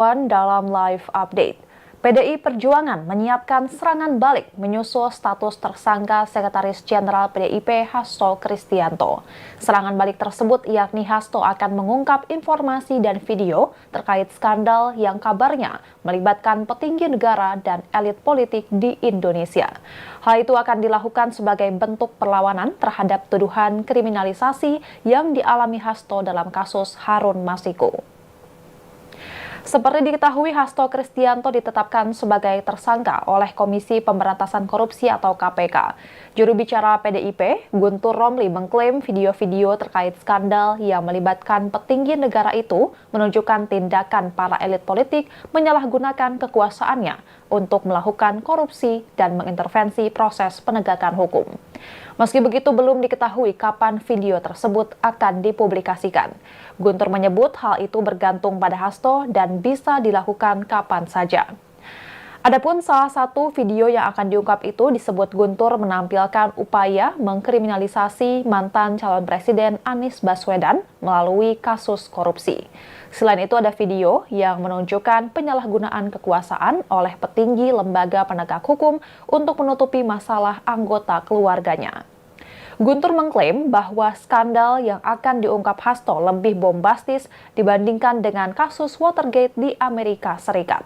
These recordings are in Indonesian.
Dalam live update, PDI Perjuangan menyiapkan serangan balik menyusul status tersangka Sekretaris Jenderal PDIP Hasto Kristianto. Serangan balik tersebut yakni Hasto akan mengungkap informasi dan video terkait skandal yang kabarnya melibatkan petinggi negara dan elit politik di Indonesia. Hal itu akan dilakukan sebagai bentuk perlawanan terhadap tuduhan kriminalisasi yang dialami Hasto dalam kasus Harun Masiku. Seperti diketahui, Hasto Kristianto ditetapkan sebagai tersangka oleh Komisi Pemberantasan Korupsi atau KPK. Juru bicara PDIP, Guntur Romli, mengklaim video-video terkait skandal yang melibatkan petinggi negara itu menunjukkan tindakan para elit politik menyalahgunakan kekuasaannya untuk melakukan korupsi dan mengintervensi proses penegakan hukum. Meski begitu, belum diketahui kapan video tersebut akan dipublikasikan. Guntur menyebut hal itu bergantung pada Hasto dan bisa dilakukan kapan saja. Adapun salah satu video yang akan diungkap itu disebut Guntur menampilkan upaya mengkriminalisasi mantan calon presiden Anies Baswedan melalui kasus korupsi. Selain itu ada video yang menunjukkan penyalahgunaan kekuasaan oleh petinggi lembaga penegak hukum untuk menutupi masalah anggota keluarganya. Guntur mengklaim bahwa skandal yang akan diungkap Hasto lebih bombastis dibandingkan dengan kasus Watergate di Amerika Serikat.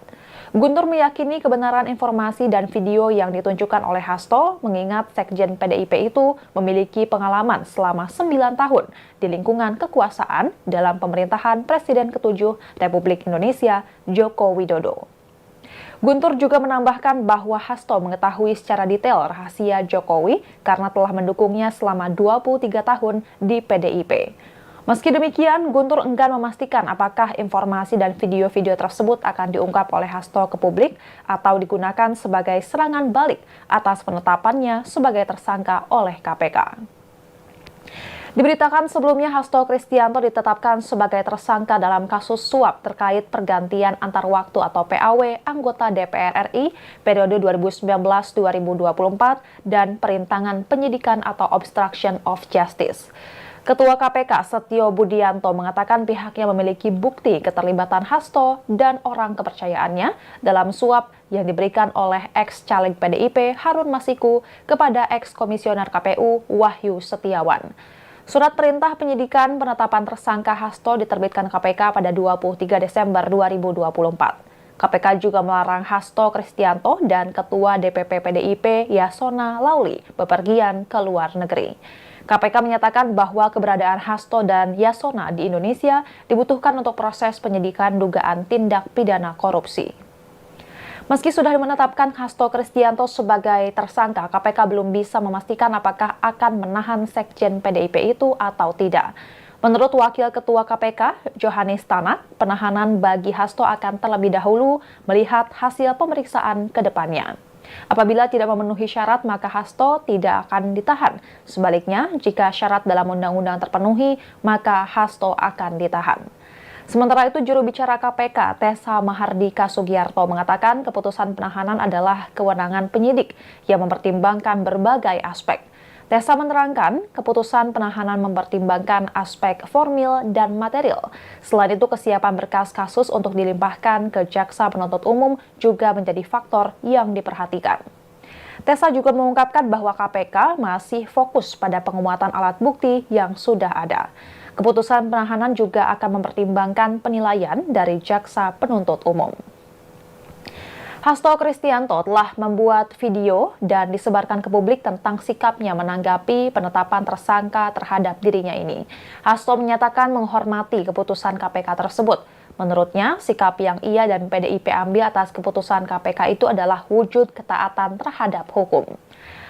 Guntur meyakini kebenaran informasi dan video yang ditunjukkan oleh Hasto, mengingat Sekjen PDIP itu memiliki pengalaman selama 9 tahun di lingkungan kekuasaan dalam pemerintahan Presiden ke-7 Republik Indonesia, Joko Widodo. Guntur juga menambahkan bahwa Hasto mengetahui secara detail rahasia Jokowi karena telah mendukungnya selama 23 tahun di PDIP. Meski demikian, Guntur enggan memastikan apakah informasi dan video-video tersebut akan diungkap oleh Hasto ke publik atau digunakan sebagai serangan balik atas penetapannya sebagai tersangka oleh KPK. Diberitakan sebelumnya Hasto Kristianto ditetapkan sebagai tersangka dalam kasus suap terkait pergantian antar waktu atau PAW anggota DPR RI periode 2019-2024 dan perintangan penyidikan atau obstruction of justice. Ketua KPK Setio Budianto mengatakan pihaknya memiliki bukti keterlibatan Hasto dan orang kepercayaannya dalam suap yang diberikan oleh ex-caleg PDIP Harun Masiku kepada ex-komisioner KPU Wahyu Setiawan. Surat perintah penyidikan penetapan tersangka Hasto diterbitkan KPK pada 23 Desember 2024. KPK juga melarang Hasto Kristianto dan Ketua DPP PDIP Yasona Lauli bepergian ke luar negeri. KPK menyatakan bahwa keberadaan Hasto dan Yasona di Indonesia dibutuhkan untuk proses penyidikan dugaan tindak pidana korupsi. Meski sudah menetapkan Hasto Kristianto sebagai tersangka, KPK belum bisa memastikan apakah akan menahan Sekjen PDIP itu atau tidak. Menurut Wakil Ketua KPK, Johanis Tanak, penahanan bagi Hasto akan terlebih dahulu melihat hasil pemeriksaan ke depannya. Apabila tidak memenuhi syarat, maka Hasto tidak akan ditahan. Sebaliknya, jika syarat dalam undang-undang terpenuhi, maka Hasto akan ditahan. Sementara itu, juru bicara KPK, Tessa Mahardika Sugiarto, mengatakan keputusan penahanan adalah kewenangan penyidik yang mempertimbangkan berbagai aspek. Tessa menerangkan, keputusan penahanan mempertimbangkan aspek formil dan material. Selain itu, kesiapan berkas kasus untuk dilimpahkan ke jaksa penuntut umum juga menjadi faktor yang diperhatikan. Tessa juga mengungkapkan bahwa KPK masih fokus pada penguatan alat bukti yang sudah ada. Keputusan penahanan juga akan mempertimbangkan penilaian dari jaksa penuntut umum. Hasto Kristianto telah membuat video dan disebarkan ke publik tentang sikapnya menanggapi penetapan tersangka terhadap dirinya ini. Hasto menyatakan menghormati keputusan KPK tersebut. Menurutnya, sikap yang ia dan PDIP ambil atas keputusan KPK itu adalah wujud ketaatan terhadap hukum.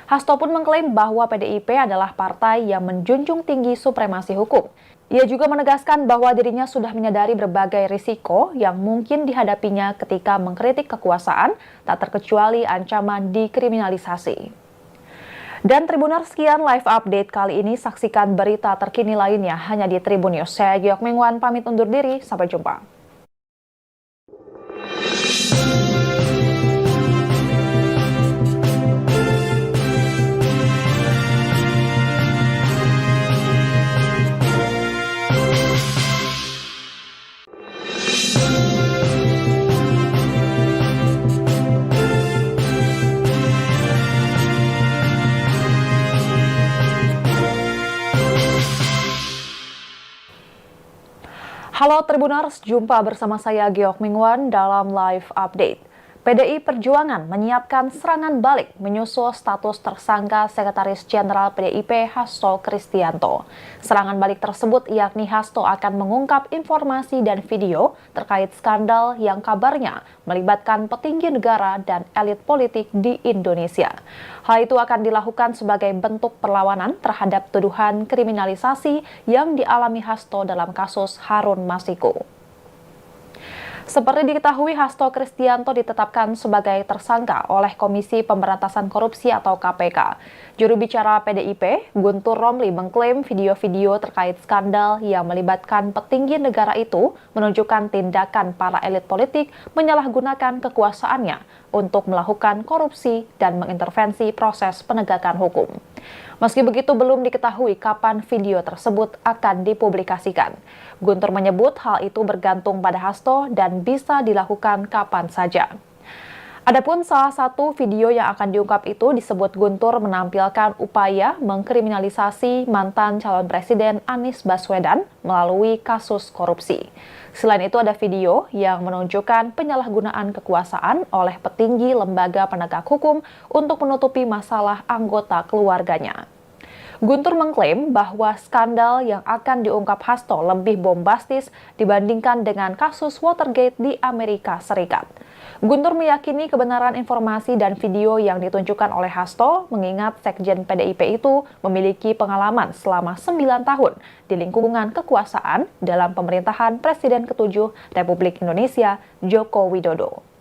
Hasto pun mengklaim bahwa PDIP adalah partai yang menjunjung tinggi supremasi hukum. Ia juga menegaskan bahwa dirinya sudah menyadari berbagai risiko yang mungkin dihadapinya ketika mengkritik kekuasaan, tak terkecuali ancaman dikriminalisasi. Dan Tribuners, sekian live update kali ini. Saksikan berita terkini lainnya hanya di Tribun News. Saya Giok Mengwan pamit undur diri, sampai jumpa. Halo Tribuners, jumpa bersama saya Geok Mingwan dalam live update. PDI Perjuangan menyiapkan serangan balik menyusul status tersangka Sekretaris Jenderal PDIP Hasto Kristianto. Serangan balik tersebut yakni Hasto akan mengungkap informasi dan video terkait skandal yang kabarnya melibatkan petinggi negara dan elit politik di Indonesia. Hal itu akan dilakukan sebagai bentuk perlawanan terhadap tuduhan kriminalisasi yang dialami Hasto dalam kasus Harun Masiku. Seperti diketahui, Hasto Kristianto ditetapkan sebagai tersangka oleh Komisi Pemberantasan Korupsi atau KPK. Juru bicara PDIP, Guntur Romli, mengklaim video-video terkait skandal yang melibatkan petinggi negara itu menunjukkan tindakan para elit politik menyalahgunakan kekuasaannya untuk melakukan korupsi dan mengintervensi proses penegakan hukum. Meski begitu, belum diketahui kapan video tersebut akan dipublikasikan. Guntur menyebut hal itu bergantung pada Hasto dan bisa dilakukan kapan saja. Adapun salah satu video yang akan diungkap itu disebut Guntur menampilkan upaya mengkriminalisasi mantan calon presiden Anies Baswedan melalui kasus korupsi. Selain itu ada video yang menunjukkan penyalahgunaan kekuasaan oleh petinggi lembaga penegak hukum untuk menutupi masalah anggota keluarganya. Guntur mengklaim bahwa skandal yang akan diungkap Hasto lebih bombastis dibandingkan dengan kasus Watergate di Amerika Serikat. Guntur meyakini kebenaran informasi dan video yang ditunjukkan oleh Hasto mengingat Sekjen PDIP itu memiliki pengalaman selama 9 tahun di lingkungan kekuasaan dalam pemerintahan Presiden ke-7 Republik Indonesia Joko Widodo.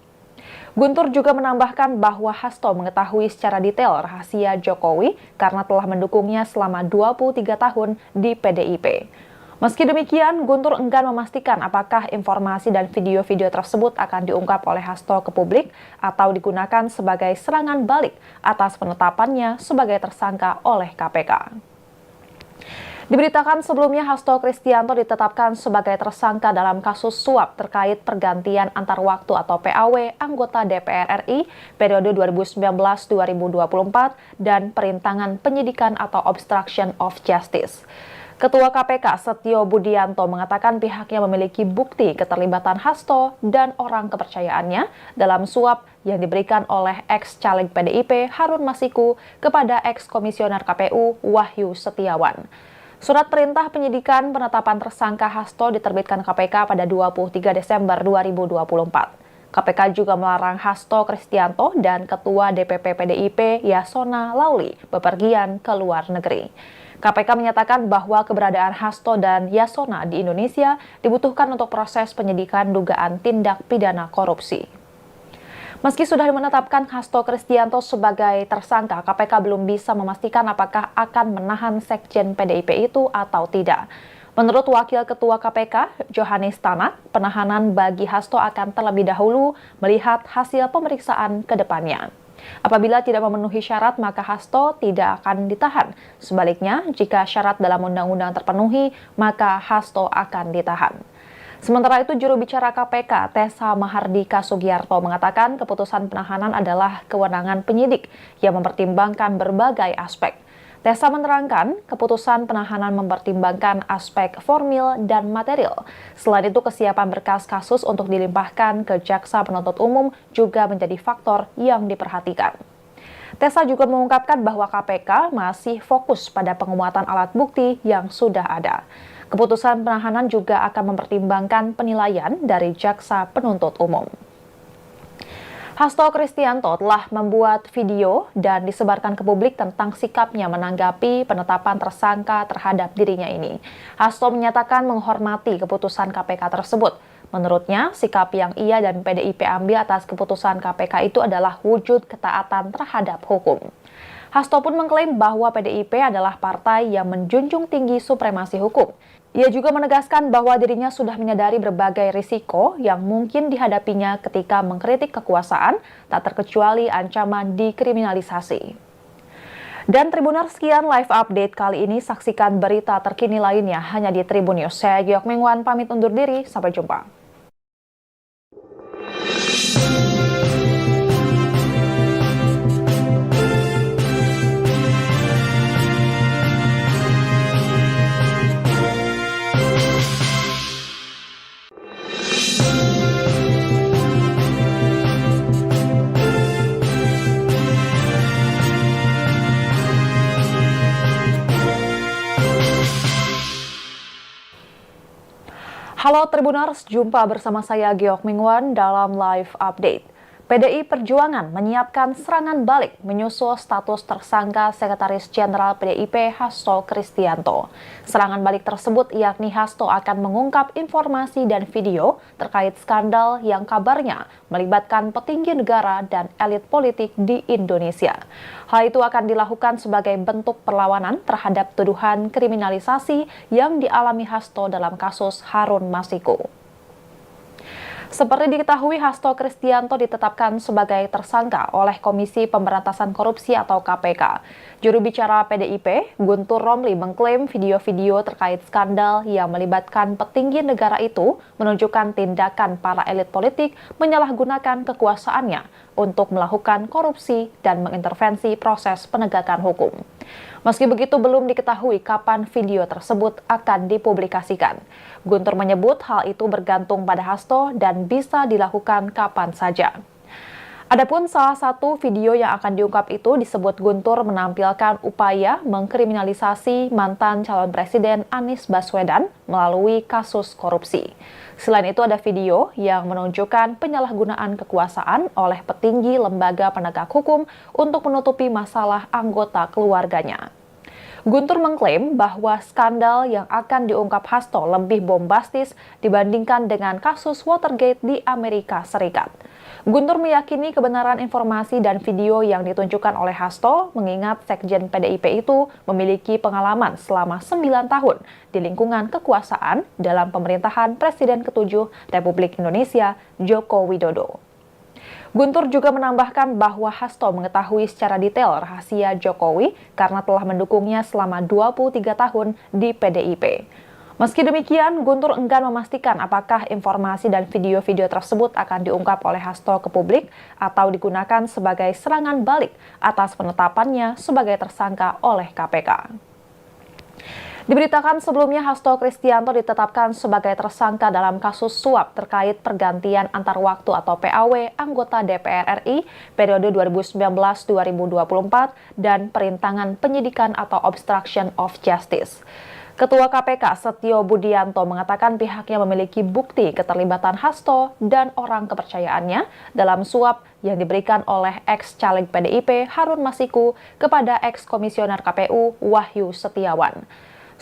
Guntur juga menambahkan bahwa Hasto mengetahui secara detail rahasia Jokowi karena telah mendukungnya selama 23 tahun di PDIP. Meski demikian, Guntur enggan memastikan apakah informasi dan video-video tersebut akan diungkap oleh Hasto ke publik atau digunakan sebagai serangan balik atas penetapannya sebagai tersangka oleh KPK. Diberitakan sebelumnya Hasto Kristianto ditetapkan sebagai tersangka dalam kasus suap terkait pergantian antar waktu atau PAW anggota DPR RI periode 2019-2024 dan perintangan penyidikan atau obstruction of justice. Ketua KPK Setio Budianto mengatakan pihaknya memiliki bukti keterlibatan Hasto dan orang kepercayaannya dalam suap yang diberikan oleh ex-caleg PDIP Harun Masiku kepada ex-komisioner KPU Wahyu Setiawan. Surat perintah penyidikan penetapan tersangka Hasto diterbitkan KPK pada 23 Desember 2024. KPK juga melarang Hasto Kristianto dan Ketua DPP PDIP Yasona Lauli bepergian ke luar negeri. KPK menyatakan bahwa keberadaan Hasto dan Yasona di Indonesia dibutuhkan untuk proses penyidikan dugaan tindak pidana korupsi. Meski sudah menetapkan Hasto Kristianto sebagai tersangka, KPK belum bisa memastikan apakah akan menahan Sekjen PDIP itu atau tidak. Menurut Wakil Ketua KPK, Johannes Tanak, penahanan bagi Hasto akan terlebih dahulu melihat hasil pemeriksaan ke depannya. Apabila tidak memenuhi syarat, maka Hasto tidak akan ditahan. Sebaliknya, jika syarat dalam undang-undang terpenuhi, maka Hasto akan ditahan. Sementara itu, juru bicara KPK, Tessa Mahardika Sugiyarto, mengatakan keputusan penahanan adalah kewenangan penyidik yang mempertimbangkan berbagai aspek. Tessa menerangkan, keputusan penahanan mempertimbangkan aspek formil dan material. Selain itu, kesiapan berkas kasus untuk dilimpahkan ke Jaksa Penuntut Umum juga menjadi faktor yang diperhatikan. Tessa juga mengungkapkan bahwa KPK masih fokus pada penguatan alat bukti yang sudah ada. Keputusan penahanan juga akan mempertimbangkan penilaian dari Jaksa Penuntut Umum. Hasto Kristianto telah membuat video dan disebarkan ke publik tentang sikapnya menanggapi penetapan tersangka terhadap dirinya ini. Hasto menyatakan menghormati keputusan KPK tersebut. Menurutnya, sikap yang ia dan PDIP ambil atas keputusan KPK itu adalah wujud ketaatan terhadap hukum. Hasto pun mengklaim bahwa PDIP adalah partai yang menjunjung tinggi supremasi hukum. Ia juga menegaskan bahwa dirinya sudah menyadari berbagai risiko yang mungkin dihadapinya ketika mengkritik kekuasaan, tak terkecuali ancaman dikriminalisasi. Dan Tribuners, sekian live update kali ini. Saksikan berita terkini lainnya hanya di Tribun News. Saya Geok Mingwan pamit undur diri, sampai jumpa. Halo Tribuners, jumpa bersama saya Geok Mingwan dalam live update. PDI Perjuangan menyiapkan serangan balik menyusul status tersangka Sekretaris Jenderal PDIP Hasto Kristianto. Serangan balik tersebut yakni Hasto akan mengungkap informasi dan video terkait skandal yang kabarnya melibatkan petinggi negara dan elit politik di Indonesia. Hal itu akan dilakukan sebagai bentuk perlawanan terhadap tuduhan kriminalisasi yang dialami Hasto dalam kasus Harun Masiku. Seperti diketahui, Hasto Kristianto ditetapkan sebagai tersangka oleh Komisi Pemberantasan Korupsi atau KPK. Juru bicara PDIP, Guntur Romli, mengklaim video-video terkait skandal yang melibatkan petinggi negara itu menunjukkan tindakan para elit politik menyalahgunakan kekuasaannya untuk melakukan korupsi dan mengintervensi proses penegakan hukum. Meski begitu, belum diketahui kapan video tersebut akan dipublikasikan. Guntur menyebut hal itu bergantung pada Hasto dan bisa dilakukan kapan saja. Adapun salah satu video yang akan diungkap itu disebut Guntur menampilkan upaya mengkriminalisasi mantan calon presiden Anies Baswedan melalui kasus korupsi. Selain itu ada video yang menunjukkan penyalahgunaan kekuasaan oleh petinggi lembaga penegak hukum untuk menutupi masalah anggota keluarganya. Guntur mengklaim bahwa skandal yang akan diungkap Hasto lebih bombastis dibandingkan dengan kasus Watergate di Amerika Serikat. Guntur meyakini kebenaran informasi dan video yang ditunjukkan oleh Hasto, mengingat Sekjen PDIP itu memiliki pengalaman selama 9 tahun di lingkungan kekuasaan dalam pemerintahan Presiden ke-7 Republik Indonesia, Joko Widodo. Guntur juga menambahkan bahwa Hasto mengetahui secara detail rahasia Jokowi karena telah mendukungnya selama 23 tahun di PDIP. Meski demikian, Guntur enggan memastikan apakah informasi dan video-video tersebut akan diungkap oleh Hasto ke publik atau digunakan sebagai serangan balik atas penetapannya sebagai tersangka oleh KPK. Diberitakan sebelumnya Hasto Kristianto ditetapkan sebagai tersangka dalam kasus suap terkait pergantian antar waktu atau PAW anggota DPR RI periode 2019-2024 dan perintangan penyidikan atau obstruction of justice. Ketua KPK Setio Budianto mengatakan pihaknya memiliki bukti keterlibatan Hasto dan orang kepercayaannya dalam suap yang diberikan oleh ex-caleg PDIP Harun Masiku kepada ex-komisioner KPU Wahyu Setiawan.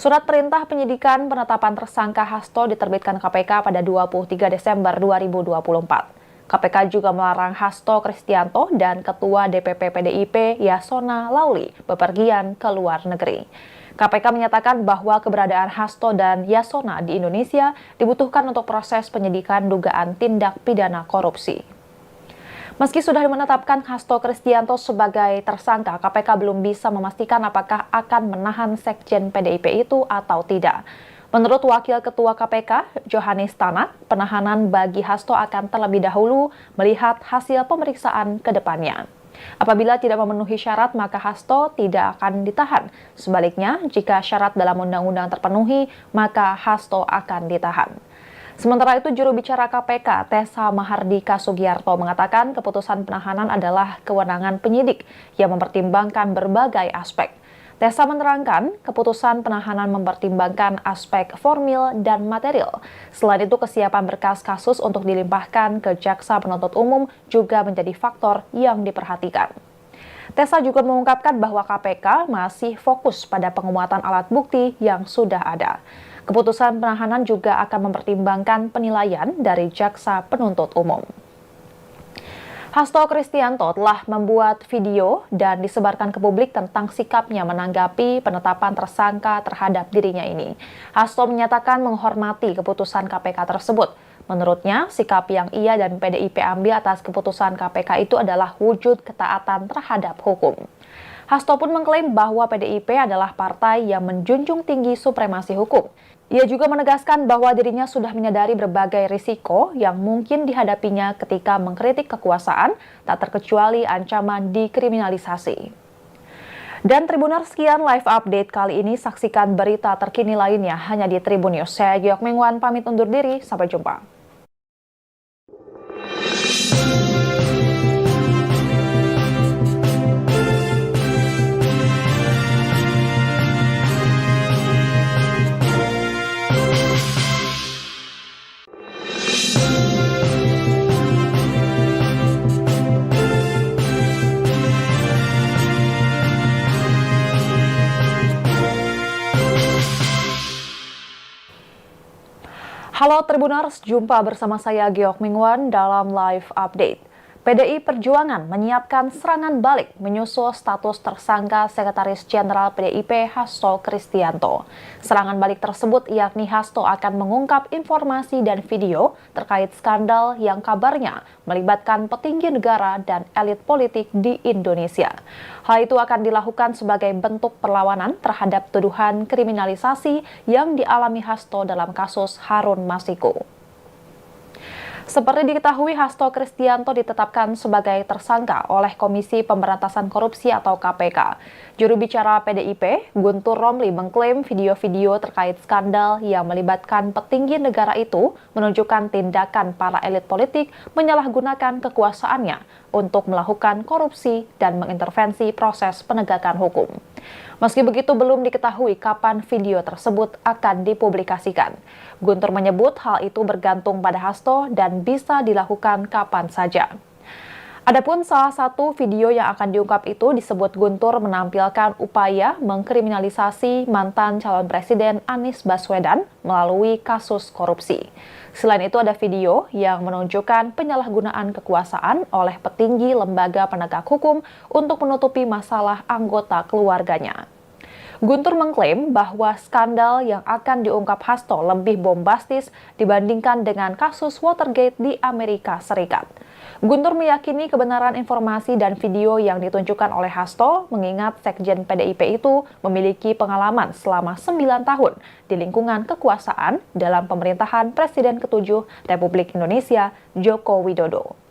Surat perintah penyidikan penetapan tersangka Hasto diterbitkan KPK pada 23 Desember 2024. KPK juga melarang Hasto Kristianto dan Ketua DPP PDIP Yasona Lauli bepergian ke luar negeri. KPK menyatakan bahwa keberadaan Hasto dan Yasona di Indonesia dibutuhkan untuk proses penyidikan dugaan tindak pidana korupsi. Meski sudah menetapkan Hasto Kristianto sebagai tersangka, KPK belum bisa memastikan apakah akan menahan Sekjen PDIP itu atau tidak. Menurut Wakil Ketua KPK, Johanis Tanak, penahanan bagi Hasto akan terlebih dahulu melihat hasil pemeriksaan ke depannya. Apabila tidak memenuhi syarat, maka Hasto tidak akan ditahan. Sebaliknya, jika syarat dalam undang-undang terpenuhi, maka Hasto akan ditahan. Sementara itu, juru bicara KPK, Tessa Mahardika Sugiarto, mengatakan keputusan penahanan adalah kewenangan penyidik yang mempertimbangkan berbagai aspek. Tessa menerangkan, keputusan penahanan mempertimbangkan aspek formil dan material. Selain itu, kesiapan berkas kasus untuk dilimpahkan ke Jaksa Penuntut Umum juga menjadi faktor yang diperhatikan. Tessa juga mengungkapkan bahwa KPK masih fokus pada penguatan alat bukti yang sudah ada. Keputusan penahanan juga akan mempertimbangkan penilaian dari Jaksa Penuntut Umum. Hasto Kristianto telah membuat video dan disebarkan ke publik tentang sikapnya menanggapi penetapan tersangka terhadap dirinya ini. Hasto menyatakan menghormati keputusan KPK tersebut. Menurutnya, sikap yang ia dan PDIP ambil atas keputusan KPK itu adalah wujud ketaatan terhadap hukum. Hasto pun mengklaim bahwa PDIP adalah partai yang menjunjung tinggi supremasi hukum. Ia juga menegaskan bahwa dirinya sudah menyadari berbagai risiko yang mungkin dihadapinya ketika mengkritik kekuasaan, tak terkecuali ancaman dikriminalisasi. Dan Tribuners, sekian live update kali ini. Saksikan berita terkini lainnya hanya di Tribun News. Saya Geok Mingwan pamit undur diri, sampai jumpa. Halo Tribuners, jumpa bersama saya Geok Mingwan dalam live update. PDI Perjuangan menyiapkan serangan balik menyusul status tersangka Sekretaris Jenderal PDIP Hasto Kristianto. Serangan balik tersebut yakni Hasto akan mengungkap informasi dan video terkait skandal yang kabarnya melibatkan petinggi negara dan elit politik di Indonesia. Hal itu akan dilakukan sebagai bentuk perlawanan terhadap tuduhan kriminalisasi yang dialami Hasto dalam kasus Harun Masiku. Seperti diketahui, Hasto Kristianto ditetapkan sebagai tersangka oleh Komisi Pemberantasan Korupsi atau KPK. Juru bicara PDIP, Guntur Romli, mengklaim video-video terkait skandal yang melibatkan petinggi negara itu menunjukkan tindakan para elit politik menyalahgunakan kekuasaannya untuk melakukan korupsi dan mengintervensi proses penegakan hukum. Meski begitu, belum diketahui kapan video tersebut akan dipublikasikan. Guntur menyebut hal itu bergantung pada Hasto dan bisa dilakukan kapan saja. Adapun salah satu video yang akan diungkap itu disebut Guntur menampilkan upaya mengkriminalisasi mantan calon presiden Anies Baswedan melalui kasus korupsi. Selain itu ada video yang menunjukkan penyalahgunaan kekuasaan oleh petinggi lembaga penegak hukum untuk menutupi masalah anggota keluarganya. Guntur mengklaim bahwa skandal yang akan diungkap Hasto lebih bombastis dibandingkan dengan kasus Watergate di Amerika Serikat. Guntur meyakini kebenaran informasi dan video yang ditunjukkan oleh Hasto, mengingat Sekjen PDIP itu memiliki pengalaman selama 9 tahun di lingkungan kekuasaan dalam pemerintahan Presiden ke-7 Republik Indonesia, Joko Widodo.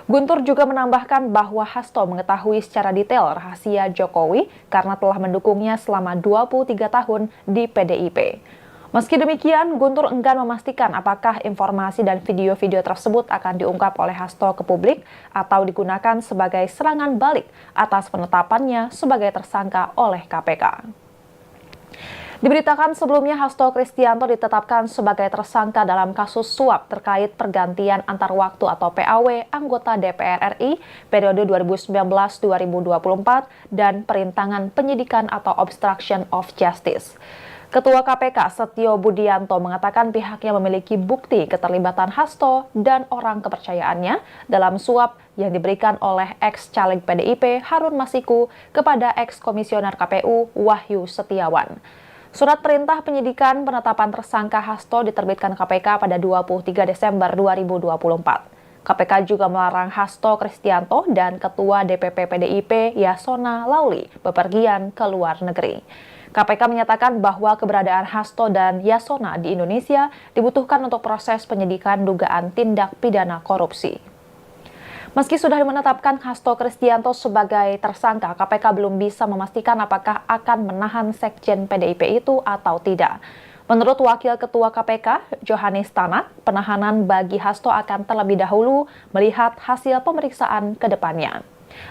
Guntur juga menambahkan bahwa Hasto mengetahui secara detail rahasia Jokowi karena telah mendukungnya selama 23 tahun di PDIP. Meski demikian, Guntur enggan memastikan apakah informasi dan video-video tersebut akan diungkap oleh Hasto ke publik atau digunakan sebagai serangan balik atas penetapannya sebagai tersangka oleh KPK. Diberitakan sebelumnya Hasto Kristianto ditetapkan sebagai tersangka dalam kasus suap terkait pergantian antar waktu atau PAW anggota DPR RI periode 2019-2024 dan perintangan penyidikan atau obstruction of justice. Ketua KPK Setio Budianto mengatakan pihaknya memiliki bukti keterlibatan Hasto dan orang kepercayaannya dalam suap yang diberikan oleh ex-caleg PDIP Harun Masiku kepada ex-komisioner KPU Wahyu Setiawan. Surat perintah penyidikan penetapan tersangka Hasto diterbitkan KPK pada 23 Desember 2024. KPK juga melarang Hasto Kristianto dan Ketua DPP PDIP Yasona Lauli bepergian ke luar negeri. KPK menyatakan bahwa keberadaan Hasto dan Yasona di Indonesia dibutuhkan untuk proses penyidikan dugaan tindak pidana korupsi. Meski sudah menetapkan Hasto Kristianto sebagai tersangka, KPK belum bisa memastikan apakah akan menahan Sekjen PDIP itu atau tidak. Menurut Wakil Ketua KPK, Johanis Tanak, penahanan bagi Hasto akan terlebih dahulu melihat hasil pemeriksaan ke depannya.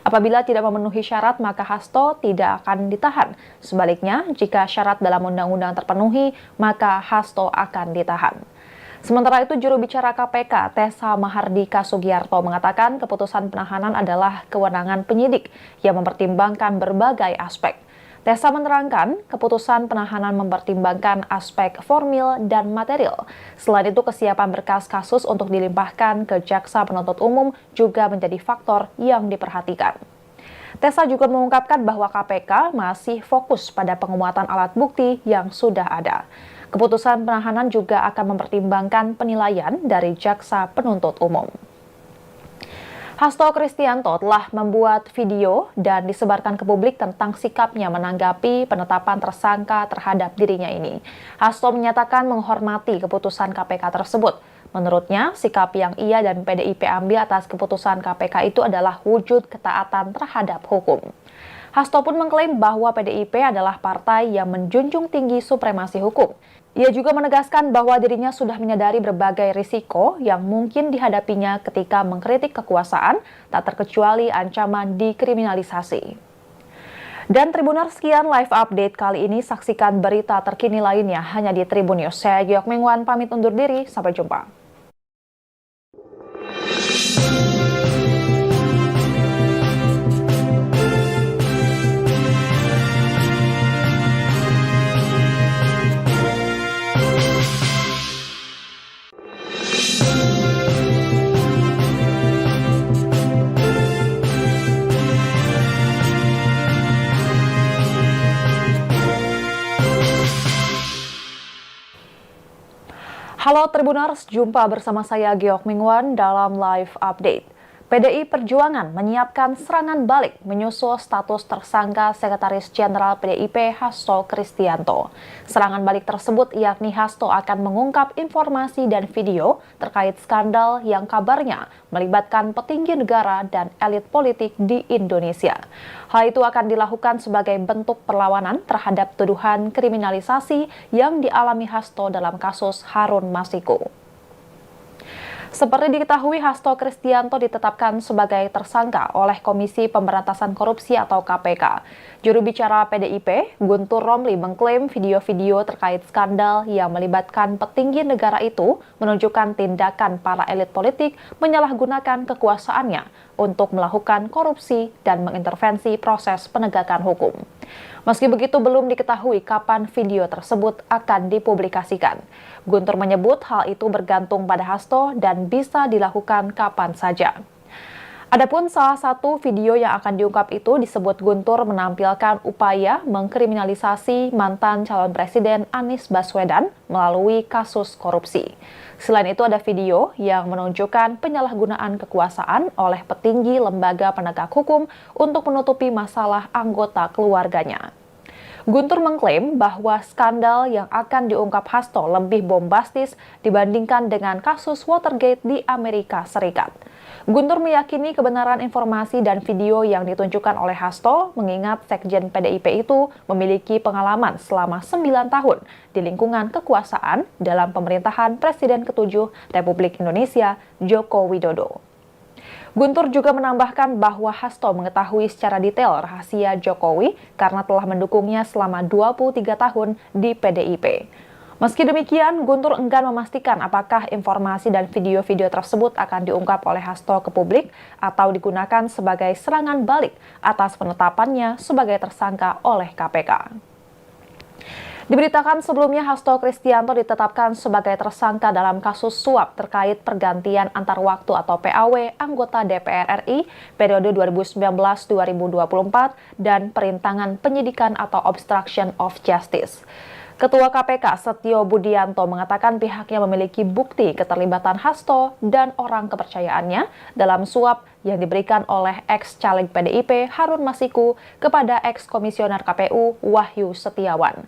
Apabila tidak memenuhi syarat, maka Hasto tidak akan ditahan. Sebaliknya, jika syarat dalam undang-undang terpenuhi, maka Hasto akan ditahan. Sementara itu, juru bicara KPK, Tessa Mahardika Sugiarto, mengatakan keputusan penahanan adalah kewenangan penyidik yang mempertimbangkan berbagai aspek. Tessa menerangkan, keputusan penahanan mempertimbangkan aspek formil dan material. Selain itu, kesiapan berkas kasus untuk dilimpahkan ke Jaksa Penuntut Umum juga menjadi faktor yang diperhatikan. Tessa juga mengungkapkan bahwa KPK masih fokus pada penguatan alat bukti yang sudah ada. Keputusan penahanan juga akan mempertimbangkan penilaian dari Jaksa Penuntut Umum. Hasto Kristianto telah membuat video dan disebarkan ke publik tentang sikapnya menanggapi penetapan tersangka terhadap dirinya ini. Hasto menyatakan menghormati keputusan KPK tersebut. Menurutnya, sikap yang ia dan PDIP ambil atas keputusan KPK itu adalah wujud ketaatan terhadap hukum. Hasto pun mengklaim bahwa PDIP adalah partai yang menjunjung tinggi supremasi hukum. Ia juga menegaskan bahwa dirinya sudah menyadari berbagai risiko yang mungkin dihadapinya ketika mengkritik kekuasaan, tak terkecuali ancaman dikriminalisasi. Dan Tribuners, sekian live update kali ini. Saksikan berita terkini lainnya hanya di Tribun News. Saya Geok Mingwan pamit undur diri, sampai jumpa. Halo Tribuners, jumpa bersama saya Geok Mingwan dalam live update. PDI Perjuangan menyiapkan serangan balik menyusul status tersangka Sekretaris Jenderal PDIP Hasto Kristianto. Serangan balik tersebut yakni Hasto akan mengungkap informasi dan video terkait skandal yang kabarnya melibatkan petinggi negara dan elit politik di Indonesia. Hal itu akan dilakukan sebagai bentuk perlawanan terhadap tuduhan kriminalisasi yang dialami Hasto dalam kasus Harun Masiku. Seperti diketahui, Hasto Kristianto ditetapkan sebagai tersangka oleh Komisi Pemberantasan Korupsi atau KPK. Juru bicara PDIP, Guntur Romli, mengklaim video-video terkait skandal yang melibatkan petinggi negara itu menunjukkan tindakan para elit politik menyalahgunakan kekuasaannya untuk melakukan korupsi dan mengintervensi proses penegakan hukum. Meski begitu, belum diketahui kapan video tersebut akan dipublikasikan. Guntur menyebut hal itu bergantung pada Hasto dan bisa dilakukan kapan saja. Adapun salah satu video yang akan diungkap itu disebut Guntur menampilkan upaya mengkriminalisasi mantan calon presiden Anies Baswedan melalui kasus korupsi. Selain itu ada video yang menunjukkan penyalahgunaan kekuasaan oleh petinggi lembaga penegak hukum untuk menutupi masalah anggota keluarganya. Guntur mengklaim bahwa skandal yang akan diungkap Hasto lebih bombastis dibandingkan dengan kasus Watergate di Amerika Serikat. Guntur meyakini kebenaran informasi dan video yang ditunjukkan oleh Hasto mengingat Sekjen PDIP itu memiliki pengalaman selama 9 tahun di lingkungan kekuasaan dalam pemerintahan Presiden ke-7 Republik Indonesia, Joko Widodo. Guntur juga menambahkan bahwa Hasto mengetahui secara detail rahasia Jokowi karena telah mendukungnya selama 23 tahun di PDIP. Meski demikian, Guntur enggan memastikan apakah informasi dan video-video tersebut akan diungkap oleh Hasto ke publik atau digunakan sebagai serangan balik atas penetapannya sebagai tersangka oleh KPK. Diberitakan sebelumnya Hasto Kristianto ditetapkan sebagai tersangka dalam kasus suap terkait pergantian antar waktu atau PAW anggota DPR RI periode 2019-2024 dan perintangan penyidikan atau obstruction of justice. Ketua KPK Setio Budianto mengatakan pihaknya memiliki bukti keterlibatan Hasto dan orang kepercayaannya dalam suap yang diberikan oleh ex-caleg PDIP Harun Masiku kepada ex-komisioner KPU Wahyu Setiawan.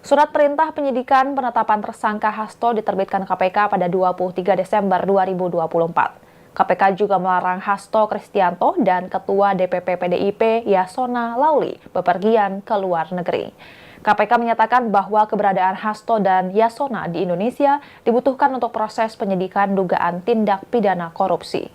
Surat perintah penyidikan penetapan tersangka Hasto diterbitkan KPK pada 23 Desember 2024. KPK juga melarang Hasto Kristianto dan Ketua DPP PDIP Yasona Lauli bepergian ke luar negeri. KPK menyatakan bahwa keberadaan Hasto dan Yasona di Indonesia dibutuhkan untuk proses penyidikan dugaan tindak pidana korupsi.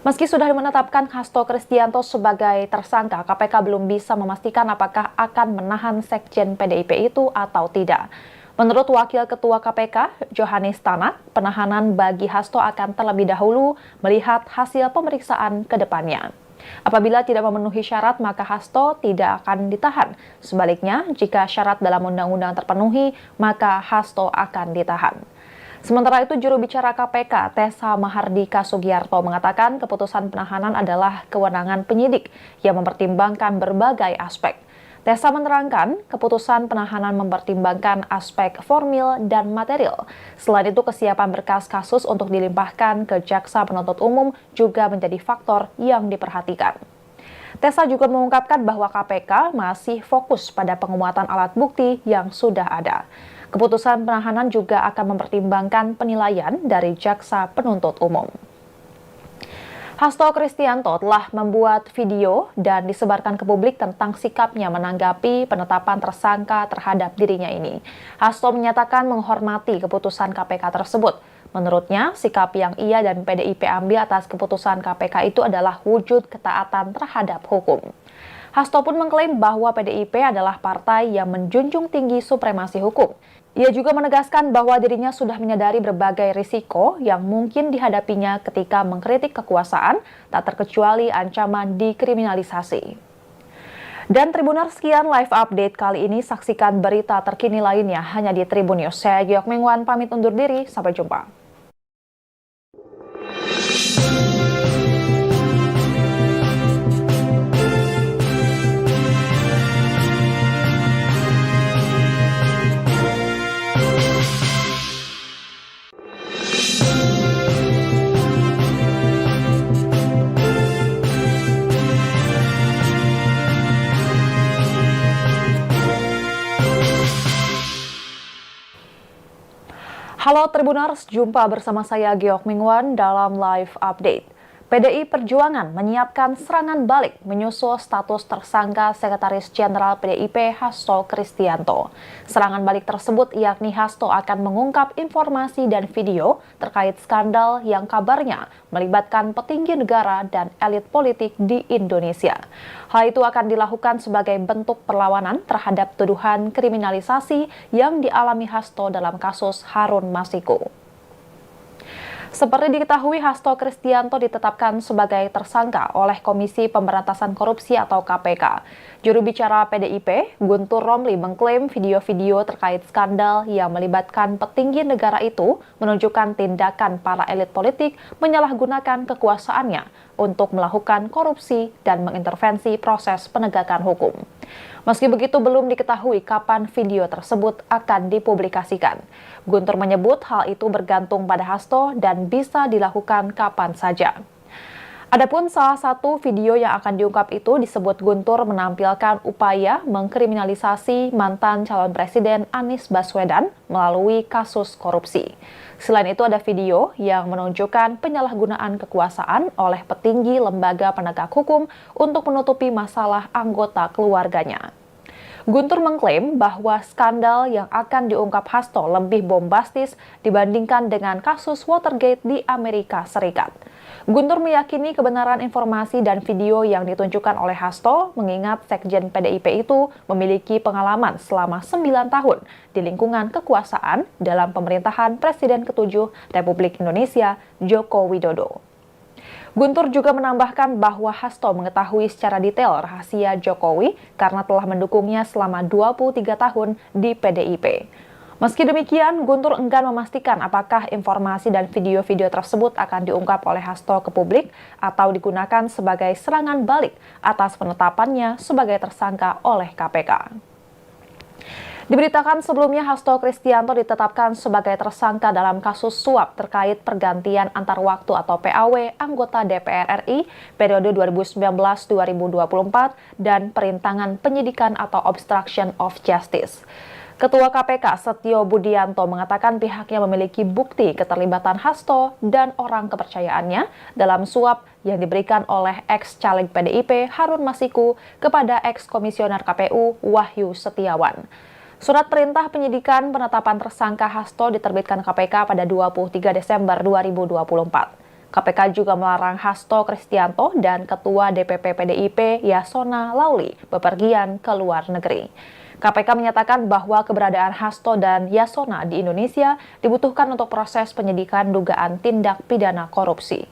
Meski sudah menetapkan Hasto Kristianto sebagai tersangka, KPK belum bisa memastikan apakah akan menahan Sekjen PDIP itu atau tidak. Menurut Wakil Ketua KPK, Johanis Tanak, penahanan bagi Hasto akan terlebih dahulu melihat hasil pemeriksaan ke depannya. Apabila tidak memenuhi syarat, maka Hasto tidak akan ditahan. Sebaliknya, jika syarat dalam undang-undang terpenuhi, maka Hasto akan ditahan. Sementara itu, juru bicara KPK, Tessa Mahardika Sugiarto, mengatakan keputusan penahanan adalah kewenangan penyidik yang mempertimbangkan berbagai aspek. Tessa menerangkan, keputusan penahanan mempertimbangkan aspek formil dan material. Selain itu, kesiapan berkas kasus untuk dilimpahkan ke jaksa penuntut umum juga menjadi faktor yang diperhatikan. Tessa juga mengungkapkan bahwa KPK masih fokus pada penguatan alat bukti yang sudah ada. Keputusan penahanan juga akan mempertimbangkan penilaian dari jaksa penuntut umum. Hasto Kristianto telah membuat video dan disebarkan ke publik tentang sikapnya menanggapi penetapan tersangka terhadap dirinya ini. Hasto menyatakan menghormati keputusan KPK tersebut. Menurutnya, sikap yang ia dan PDIP ambil atas keputusan KPK itu adalah wujud ketaatan terhadap hukum. Hasto pun mengklaim bahwa PDIP adalah partai yang menjunjung tinggi supremasi hukum. Ia juga menegaskan bahwa dirinya sudah menyadari berbagai risiko yang mungkin dihadapinya ketika mengkritik kekuasaan, tak terkecuali ancaman dikriminalisasi. Dan Tribuners, sekian live update kali ini. Saksikan berita terkini lainnya hanya di Tribun News. Saya Geok Mingwan pamit undur diri, sampai jumpa. Halo Tribuners, jumpa bersama saya Geok Mingwan dalam live update. PDI Perjuangan menyiapkan serangan balik menyusul status tersangka Sekretaris Jenderal PDIP Hasto Kristianto. Serangan balik tersebut yakni Hasto akan mengungkap informasi dan video terkait skandal yang kabarnya melibatkan petinggi negara dan elit politik di Indonesia. Hal itu akan dilakukan sebagai bentuk perlawanan terhadap tuduhan kriminalisasi yang dialami Hasto dalam kasus Harun Masiku. Seperti diketahui, Hasto Kristianto ditetapkan sebagai tersangka oleh Komisi Pemberantasan Korupsi atau KPK. Juru bicara PDIP, Guntur Romli, mengklaim video-video terkait skandal yang melibatkan petinggi negara itu menunjukkan tindakan para elit politik menyalahgunakan kekuasaannya untuk melakukan korupsi dan mengintervensi proses penegakan hukum. Meski begitu, belum diketahui kapan video tersebut akan dipublikasikan. Guntur menyebut hal itu bergantung pada Hasto dan bisa dilakukan kapan saja. Adapun salah satu video yang akan diungkap itu disebut Guntur menampilkan upaya mengkriminalisasi mantan calon presiden Anies Baswedan melalui kasus korupsi. Selain itu ada video yang menunjukkan penyalahgunaan kekuasaan oleh petinggi lembaga penegak hukum untuk menutupi masalah anggota keluarganya. Guntur mengklaim bahwa skandal yang akan diungkap Hasto lebih bombastis dibandingkan dengan kasus Watergate di Amerika Serikat. Guntur meyakini kebenaran informasi dan video yang ditunjukkan oleh Hasto, mengingat Sekjen PDIP itu memiliki pengalaman selama 9 tahun di lingkungan kekuasaan dalam pemerintahan Presiden ke-7 Republik Indonesia, Joko Widodo. Guntur juga menambahkan bahwa Hasto mengetahui secara detail rahasia Jokowi karena telah mendukungnya selama 23 tahun di PDIP. Meski demikian, Guntur enggan memastikan apakah informasi dan video-video tersebut akan diungkap oleh Hasto ke publik atau digunakan sebagai serangan balik atas penetapannya sebagai tersangka oleh KPK. Diberitakan sebelumnya Hasto Kristianto ditetapkan sebagai tersangka dalam kasus suap terkait pergantian antar waktu atau PAW anggota DPR RI periode 2019-2024 dan perintangan penyidikan atau obstruction of justice. Ketua KPK Setio Budianto mengatakan pihaknya memiliki bukti keterlibatan Hasto dan orang kepercayaannya dalam suap yang diberikan oleh ex-caleg PDIP Harun Masiku kepada ex-komisioner KPU Wahyu Setiawan. Surat perintah penyidikan penetapan tersangka Hasto diterbitkan KPK pada 23 Desember 2024. KPK juga melarang Hasto Kristianto dan Ketua DPP PDIP Yasona Lauli bepergian ke luar negeri. KPK menyatakan bahwa keberadaan Hasto dan Yasona di Indonesia dibutuhkan untuk proses penyidikan dugaan tindak pidana korupsi.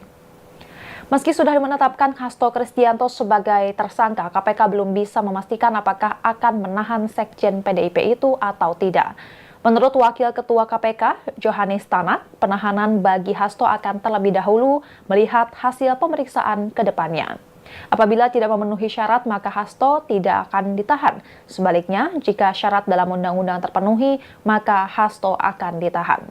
Meski sudah menetapkan Hasto Kristianto sebagai tersangka, KPK belum bisa memastikan apakah akan menahan Sekjen PDIP itu atau tidak. Menurut Wakil Ketua KPK, Johanis Tanak, penahanan bagi Hasto akan terlebih dahulu melihat hasil pemeriksaan ke depannya. Apabila tidak memenuhi syarat, maka Hasto tidak akan ditahan. Sebaliknya, jika syarat dalam undang-undang terpenuhi, maka Hasto akan ditahan.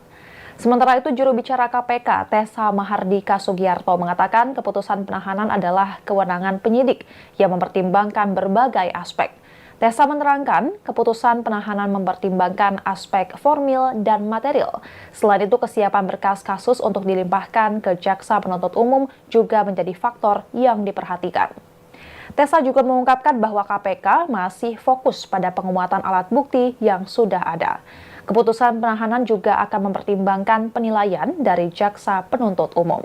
Sementara itu, juru bicara KPK, Tessa Mahardika Sugiarto, mengatakan keputusan penahanan adalah kewenangan penyidik yang mempertimbangkan berbagai aspek. Tessa menerangkan, keputusan penahanan mempertimbangkan aspek formil dan material. Selain itu, kesiapan berkas kasus untuk dilimpahkan ke Jaksa Penuntut Umum juga menjadi faktor yang diperhatikan. Tessa juga mengungkapkan bahwa KPK masih fokus pada penguatan alat bukti yang sudah ada. Keputusan penahanan juga akan mempertimbangkan penilaian dari Jaksa Penuntut Umum.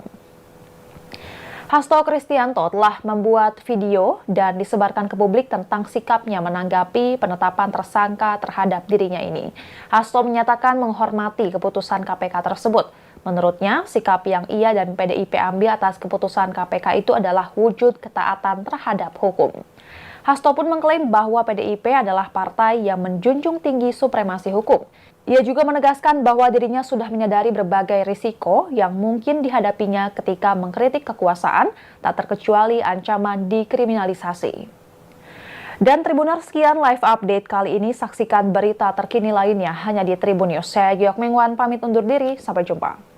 Hasto Kristianto telah membuat video dan disebarkan ke publik tentang sikapnya menanggapi penetapan tersangka terhadap dirinya ini. Hasto menyatakan menghormati keputusan KPK tersebut. Menurutnya, sikap yang ia dan PDIP ambil atas keputusan KPK itu adalah wujud ketaatan terhadap hukum. Hasto pun mengklaim bahwa PDIP adalah partai yang menjunjung tinggi supremasi hukum. Ia juga menegaskan bahwa dirinya sudah menyadari berbagai risiko yang mungkin dihadapinya ketika mengkritik kekuasaan, tak terkecuali ancaman dikriminalisasi. Dan Tribuners, sekian live update kali ini. Saksikan berita terkini lainnya hanya di Tribun News. Saya Geok Mingwan pamit undur diri, sampai jumpa.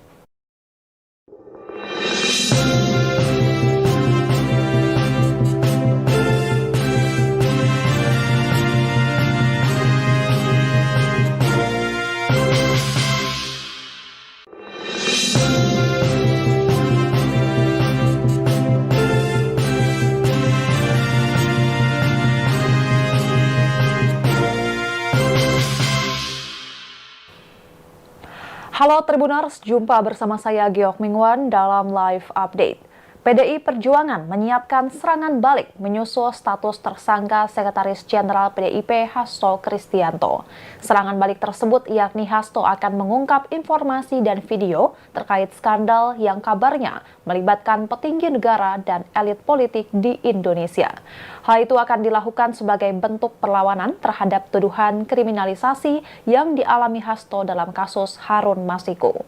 Halo Tribuners, jumpa bersama saya Geok Mingwan dalam live update. PDI Perjuangan menyiapkan serangan balik menyusul status tersangka Sekretaris Jenderal PDIP Hasto Kristianto. Serangan balik tersebut yakni Hasto akan mengungkap informasi dan video terkait skandal yang kabarnya melibatkan petinggi negara dan elit politik di Indonesia. Hal itu akan dilakukan sebagai bentuk perlawanan terhadap tuduhan kriminalisasi yang dialami Hasto dalam kasus Harun Masiku.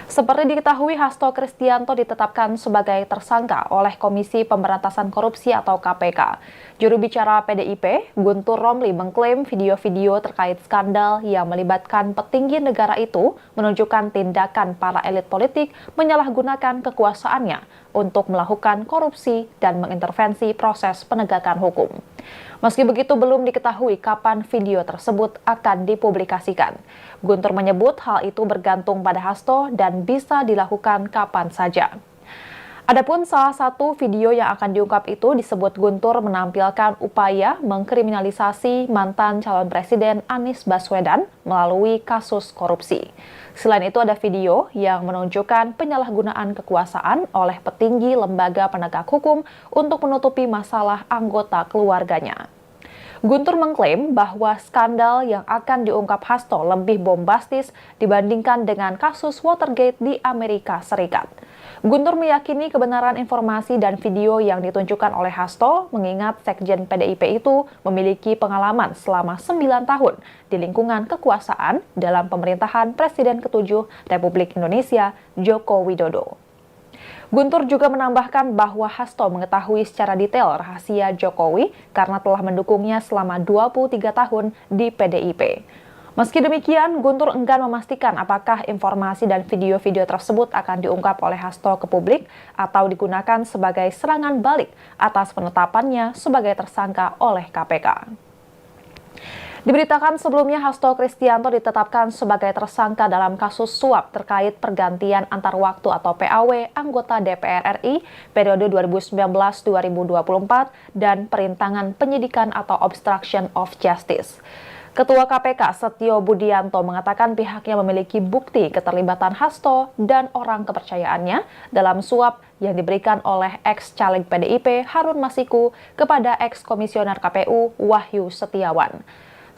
Seperti diketahui, Hasto Kristianto ditetapkan sebagai tersangka oleh Komisi Pemberantasan Korupsi atau KPK. Juru bicara PDIP, Guntur Romli, mengklaim video-video terkait skandal yang melibatkan petinggi negara itu menunjukkan tindakan para elit politik menyalahgunakan kekuasaannya untuk melakukan korupsi dan mengintervensi proses penegakan hukum. Meski begitu, belum diketahui kapan video tersebut akan dipublikasikan. Guntur menyebut hal itu bergantung pada Hasto dan bisa dilakukan kapan saja. Adapun salah satu video yang akan diungkap itu disebut Guntur menampilkan upaya mengkriminalisasi mantan calon presiden Anies Baswedan melalui kasus korupsi. Selain itu ada video yang menunjukkan penyalahgunaan kekuasaan oleh petinggi lembaga penegak hukum untuk menutupi masalah anggota keluarganya. Guntur mengklaim bahwa skandal yang akan diungkap Hasto lebih bombastis dibandingkan dengan kasus Watergate di Amerika Serikat. Guntur meyakini kebenaran informasi dan video yang ditunjukkan oleh Hasto, mengingat Sekjen PDIP itu memiliki pengalaman selama 9 tahun di lingkungan kekuasaan dalam pemerintahan Presiden ke-7 Republik Indonesia, Joko Widodo. Guntur juga menambahkan bahwa Hasto mengetahui secara detail rahasia Jokowi karena telah mendukungnya selama 23 tahun di PDIP. Meski demikian, Guntur enggan memastikan apakah informasi dan video-video tersebut akan diungkap oleh Hasto ke publik atau digunakan sebagai serangan balik atas penetapannya sebagai tersangka oleh KPK. Diberitakan sebelumnya Hasto Kristianto ditetapkan sebagai tersangka dalam kasus suap terkait pergantian antar waktu atau PAW anggota DPR RI periode 2019-2024 dan perintangan penyidikan atau obstruction of justice. Ketua KPK Setio Budianto mengatakan pihaknya memiliki bukti keterlibatan Hasto dan orang kepercayaannya dalam suap yang diberikan oleh ex-caleg PDIP Harun Masiku kepada ex-komisioner KPU Wahyu Setiawan.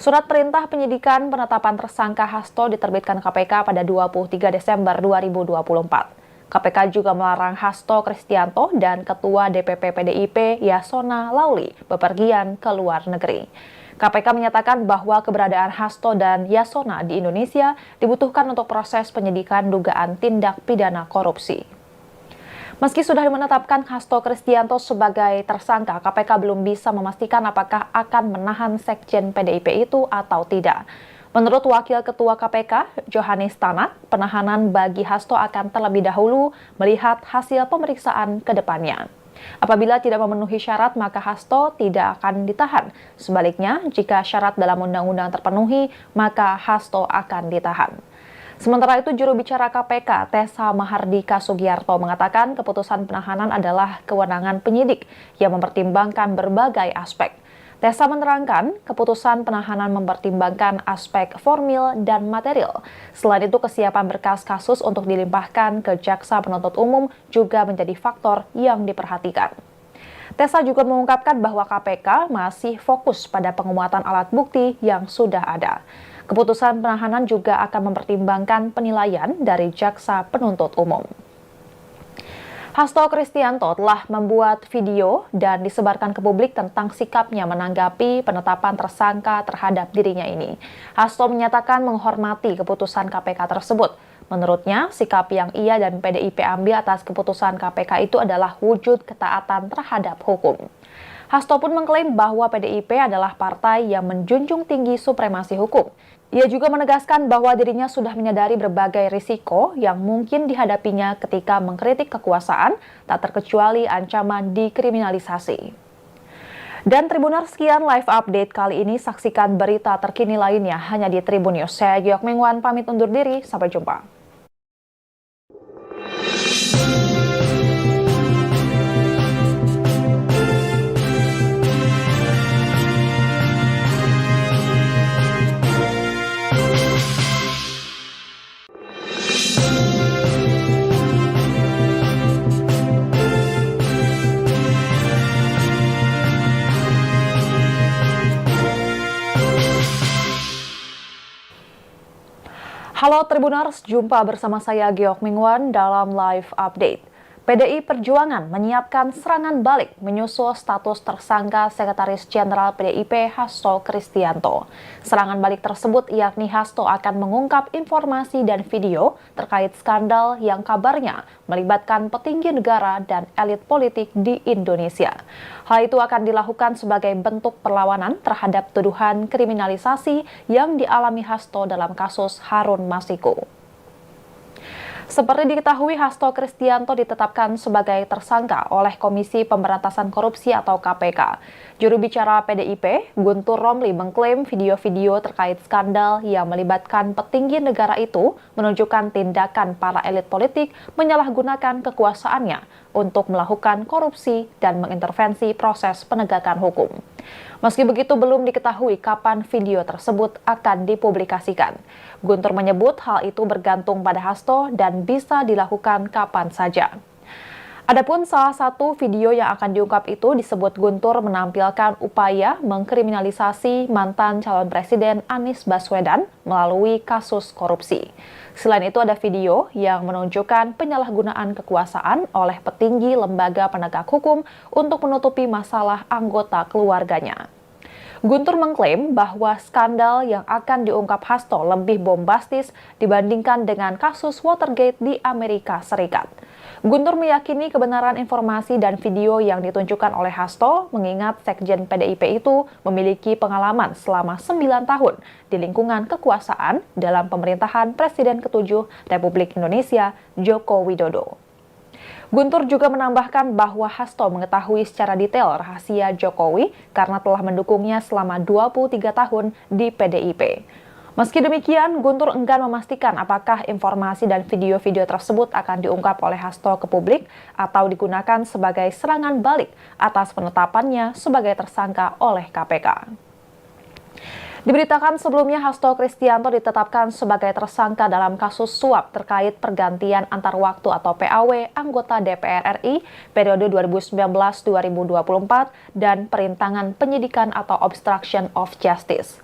Surat perintah penyidikan penetapan tersangka Hasto diterbitkan KPK pada 23 Desember 2024. KPK juga melarang Hasto Kristianto dan Ketua DPP PDIP Yasona Lauli bepergian ke luar negeri. KPK menyatakan bahwa keberadaan Hasto dan Yasona di Indonesia dibutuhkan untuk proses penyidikan dugaan tindak pidana korupsi. Meski sudah menetapkan Hasto Kristianto sebagai tersangka, KPK belum bisa memastikan apakah akan menahan Sekjen PDIP itu atau tidak. Menurut Wakil Ketua KPK, Johanis Tanak, penahanan bagi Hasto akan terlebih dahulu melihat hasil pemeriksaan ke depannya. Apabila tidak memenuhi syarat, maka Hasto tidak akan ditahan. Sebaliknya, jika syarat dalam undang-undang terpenuhi, maka Hasto akan ditahan. Sementara itu, juru bicara KPK, Tessa Mahardika Sugiyarto, mengatakan keputusan penahanan adalah kewenangan penyidik yang mempertimbangkan berbagai aspek. Tessa menerangkan, keputusan penahanan mempertimbangkan aspek formil dan material. Selain itu, kesiapan berkas kasus untuk dilimpahkan ke Jaksa Penuntut Umum juga menjadi faktor yang diperhatikan. Tessa juga mengungkapkan bahwa KPK masih fokus pada penguatan alat bukti yang sudah ada. Keputusan penahanan juga akan mempertimbangkan penilaian dari Jaksa Penuntut Umum. Hasto Kristianto telah membuat video dan disebarkan ke publik tentang sikapnya menanggapi penetapan tersangka terhadap dirinya ini. Hasto menyatakan menghormati keputusan KPK tersebut. Menurutnya, sikap yang ia dan PDIP ambil atas keputusan KPK itu adalah wujud ketaatan terhadap hukum. Hasto pun mengklaim bahwa PDIP adalah partai yang menjunjung tinggi supremasi hukum. Ia juga menegaskan bahwa dirinya sudah menyadari berbagai risiko yang mungkin dihadapinya ketika mengkritik kekuasaan, tak terkecuali ancaman dikriminalisasi. Dan Tribuners, sekian live update kali ini. Saksikan berita terkini lainnya hanya di Tribun News. Saya Geok Mingwan pamit undur diri, sampai jumpa. Halo Tribuners, jumpa bersama saya Geok Mingwan dalam live update. PDI Perjuangan menyiapkan serangan balik menyusul status tersangka Sekretaris Jenderal PDIP Hasto Kristianto. Serangan balik tersebut yakni Hasto akan mengungkap informasi dan video terkait skandal yang kabarnya melibatkan petinggi negara dan elit politik di Indonesia. Hal itu akan dilakukan sebagai bentuk perlawanan terhadap tuduhan kriminalisasi yang dialami Hasto dalam kasus Harun Masiku. Seperti diketahui, Hasto Kristianto ditetapkan sebagai tersangka oleh Komisi Pemberantasan Korupsi atau KPK. Juru bicara PDIP, Guntur Romli, mengklaim video-video terkait skandal yang melibatkan petinggi negara itu menunjukkan tindakan para elit politik menyalahgunakan kekuasaannya untuk melakukan korupsi dan mengintervensi proses penegakan hukum. Meski begitu, belum diketahui kapan video tersebut akan dipublikasikan. Guntur menyebut hal itu bergantung pada Hasto dan bisa dilakukan kapan saja. Adapun salah satu video yang akan diungkap itu disebut Guntur menampilkan upaya mengkriminalisasi mantan calon presiden Anies Baswedan melalui kasus korupsi. Selain itu ada video yang menunjukkan penyalahgunaan kekuasaan oleh petinggi lembaga penegak hukum untuk menutupi masalah anggota keluarganya. Guntur mengklaim bahwa skandal yang akan diungkap Hasto lebih bombastis dibandingkan dengan kasus Watergate di Amerika Serikat. Guntur meyakini kebenaran informasi dan video yang ditunjukkan oleh Hasto, mengingat Sekjen PDIP itu memiliki pengalaman selama 9 tahun di lingkungan kekuasaan dalam pemerintahan Presiden ke-7 Republik Indonesia, Joko Widodo. Guntur juga menambahkan bahwa Hasto mengetahui secara detail rahasia Jokowi karena telah mendukungnya selama 23 tahun di PDIP. Meski demikian, Guntur enggan memastikan apakah informasi dan video-video tersebut akan diungkap oleh Hasto ke publik atau digunakan sebagai serangan balik atas penetapannya sebagai tersangka oleh KPK. Diberitakan sebelumnya Hasto Kristianto ditetapkan sebagai tersangka dalam kasus suap terkait pergantian antar waktu atau PAW anggota DPR RI periode 2019-2024 dan perintangan penyidikan atau obstruction of justice.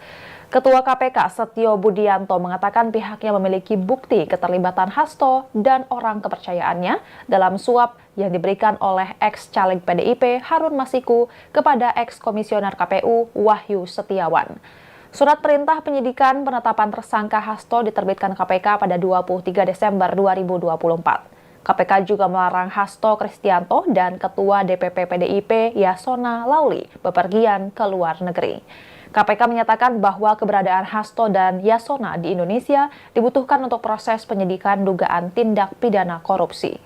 Ketua KPK Setio Budianto mengatakan pihaknya memiliki bukti keterlibatan Hasto dan orang kepercayaannya dalam suap yang diberikan oleh ex-caleg PDIP Harun Masiku kepada ex-komisioner KPU Wahyu Setiawan. Surat perintah penyidikan penetapan tersangka Hasto diterbitkan KPK pada 23 Desember 2024. KPK juga melarang Hasto Kristianto dan Ketua DPP PDIP Yasona Lauli bepergian ke luar negeri. KPK menyatakan bahwa keberadaan Hasto dan Yasona di Indonesia dibutuhkan untuk proses penyidikan dugaan tindak pidana korupsi.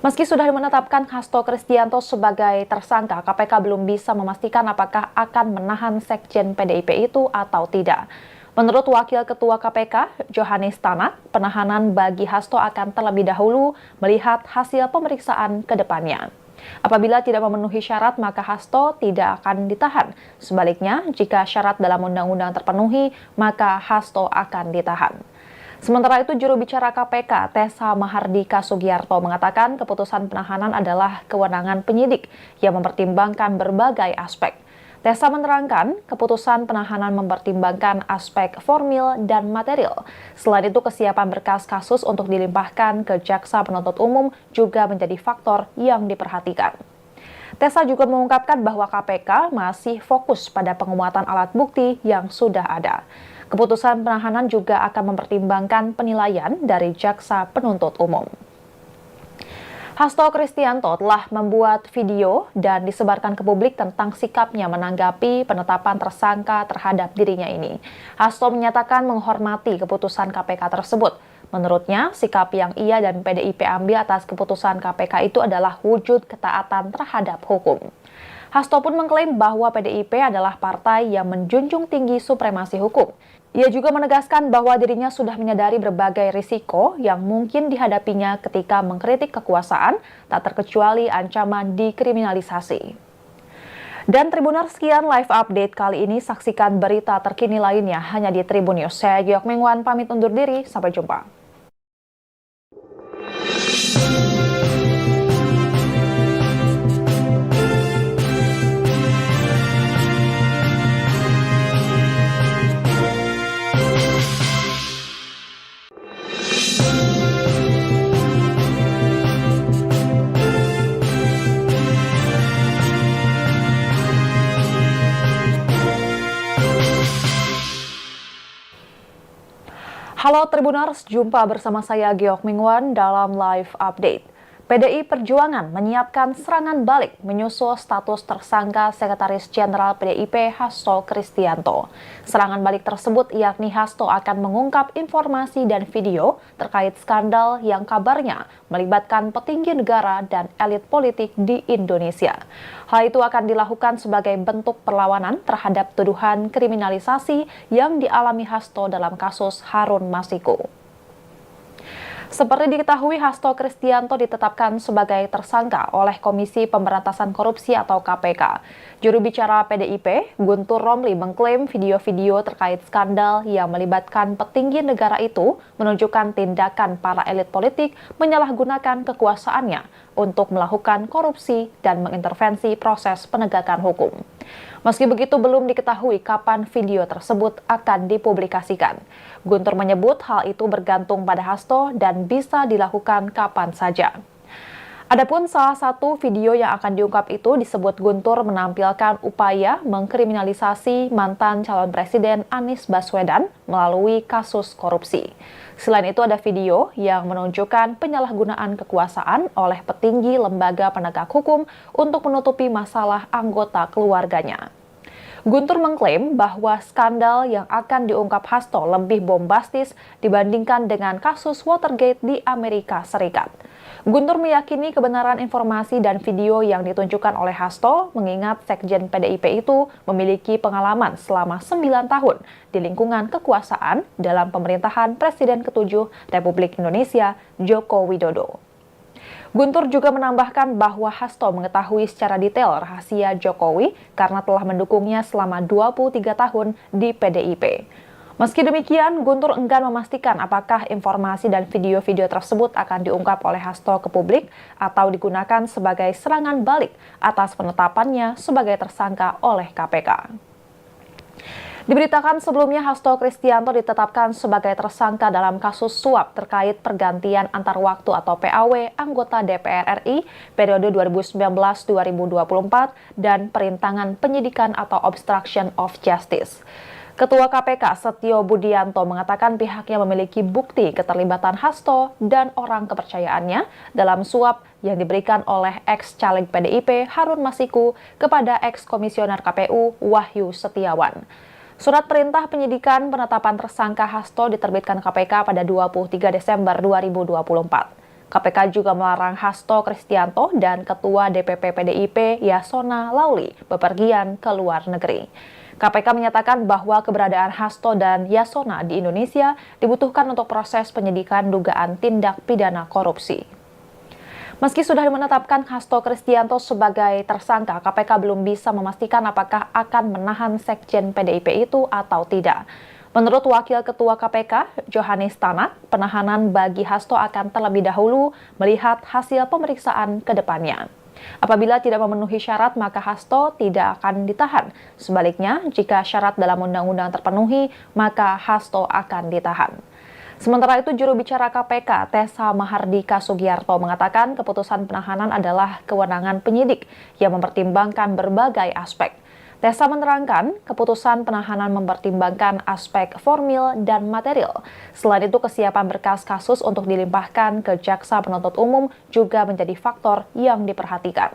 Meski sudah menetapkan Hasto Kristianto sebagai tersangka, KPK belum bisa memastikan apakah akan menahan Sekjen PDIP itu atau tidak. Menurut Wakil Ketua KPK, Johanis Tanak, penahanan bagi Hasto akan terlebih dahulu melihat hasil pemeriksaan ke depannya. Apabila tidak memenuhi syarat, maka Hasto tidak akan ditahan. Sebaliknya, jika syarat dalam undang-undang terpenuhi, maka Hasto akan ditahan. Sementara itu, juru bicara KPK, Tessa Mahardika Sugiyarto, mengatakan keputusan penahanan adalah kewenangan penyidik yang mempertimbangkan berbagai aspek. Tessa menerangkan, keputusan penahanan mempertimbangkan aspek formil dan material. Selain itu, kesiapan berkas kasus untuk dilimpahkan ke Jaksa Penuntut Umum juga menjadi faktor yang diperhatikan. Tessa juga mengungkapkan bahwa KPK masih fokus pada penguatan alat bukti yang sudah ada. Keputusan penahanan juga akan mempertimbangkan penilaian dari Jaksa Penuntut Umum. Hasto Kristianto telah membuat video dan disebarkan ke publik tentang sikapnya menanggapi penetapan tersangka terhadap dirinya ini. Hasto menyatakan menghormati keputusan KPK tersebut. Menurutnya, sikap yang ia dan PDIP ambil atas keputusan KPK itu adalah wujud ketaatan terhadap hukum. Hasto pun mengklaim bahwa PDIP adalah partai yang menjunjung tinggi supremasi hukum. Ia juga menegaskan bahwa dirinya sudah menyadari berbagai risiko yang mungkin dihadapinya ketika mengkritik kekuasaan, tak terkecuali ancaman dikriminalisasi. Dan Tribuners, sekian live update kali ini. Saksikan berita terkini lainnya hanya di Tribun News. Saya Geok Mingwan pamit undur diri, sampai jumpa. Halo Tribuners, jumpa bersama saya Geok Mingwan dalam live update. PDI Perjuangan menyiapkan serangan balik menyusul status tersangka Sekretaris Jenderal PDIP Hasto Kristianto. Serangan balik tersebut yakni Hasto akan mengungkap informasi dan video terkait skandal yang kabarnya melibatkan petinggi negara dan elit politik di Indonesia. Hal itu akan dilakukan sebagai bentuk perlawanan terhadap tuduhan kriminalisasi yang dialami Hasto dalam kasus Harun Masiku. Seperti diketahui, Hasto Kristianto ditetapkan sebagai tersangka oleh Komisi Pemberantasan Korupsi atau KPK. Juru bicara PDIP, Guntur Romli, mengklaim video-video terkait skandal yang melibatkan petinggi negara itu menunjukkan tindakan para elit politik menyalahgunakan kekuasaannya untuk melakukan korupsi dan mengintervensi proses penegakan hukum. Meski begitu, belum diketahui kapan video tersebut akan dipublikasikan. Guntur menyebut hal itu bergantung pada Hasto dan bisa dilakukan kapan saja. Adapun salah satu video yang akan diungkap itu disebut Guntur menampilkan upaya mengkriminalisasi mantan calon presiden Anies Baswedan melalui kasus korupsi. Selain itu ada video yang menunjukkan penyalahgunaan kekuasaan oleh petinggi lembaga penegak hukum untuk menutupi masalah anggota keluarganya. Guntur mengklaim bahwa skandal yang akan diungkap Hasto lebih bombastis dibandingkan dengan kasus Watergate di Amerika Serikat. Guntur meyakini kebenaran informasi dan video yang ditunjukkan oleh Hasto, mengingat Sekjen PDIP itu memiliki pengalaman selama 9 tahun di lingkungan kekuasaan dalam pemerintahan Presiden ke-7 Republik Indonesia, Joko Widodo. Guntur juga menambahkan bahwa Hasto mengetahui secara detail rahasia Jokowi karena telah mendukungnya selama 23 tahun di PDIP. Meski demikian, Guntur enggan memastikan apakah informasi dan video-video tersebut akan diungkap oleh Hasto ke publik atau digunakan sebagai serangan balik atas penetapannya sebagai tersangka oleh KPK. Diberitakan sebelumnya Hasto Kristianto ditetapkan sebagai tersangka dalam kasus suap terkait pergantian antar waktu atau PAW anggota DPR RI periode 2019-2024 dan perintangan penyidikan atau obstruction of justice. Ketua KPK Setio Budianto mengatakan pihaknya memiliki bukti keterlibatan Hasto dan orang kepercayaannya dalam suap yang diberikan oleh ex-caleg PDIP Harun Masiku kepada ex-komisioner KPU Wahyu Setiawan. Surat perintah penyidikan penetapan tersangka Hasto diterbitkan KPK pada 23 Desember 2024. KPK juga melarang Hasto Kristianto dan Ketua DPP PDIP Yasona Lauli bepergian ke luar negeri. KPK menyatakan bahwa keberadaan Hasto dan Yasona di Indonesia dibutuhkan untuk proses penyidikan dugaan tindak pidana korupsi. Meski sudah menetapkan Hasto Kristianto sebagai tersangka, KPK belum bisa memastikan apakah akan menahan Sekjen PDIP itu atau tidak. Menurut Wakil Ketua KPK, Johanis Tanak, penahanan bagi Hasto akan terlebih dahulu melihat hasil pemeriksaan ke depannya. Apabila tidak memenuhi syarat, maka Hasto tidak akan ditahan. Sebaliknya, jika syarat dalam undang-undang terpenuhi, maka Hasto akan ditahan. Sementara itu, juru bicara KPK, Tessa Mahardika Sugiarto, mengatakan keputusan penahanan adalah kewenangan penyidik yang mempertimbangkan berbagai aspek. Tessa menerangkan, keputusan penahanan mempertimbangkan aspek formil dan material. Selain itu, kesiapan berkas kasus untuk dilimpahkan ke Jaksa Penuntut Umum juga menjadi faktor yang diperhatikan.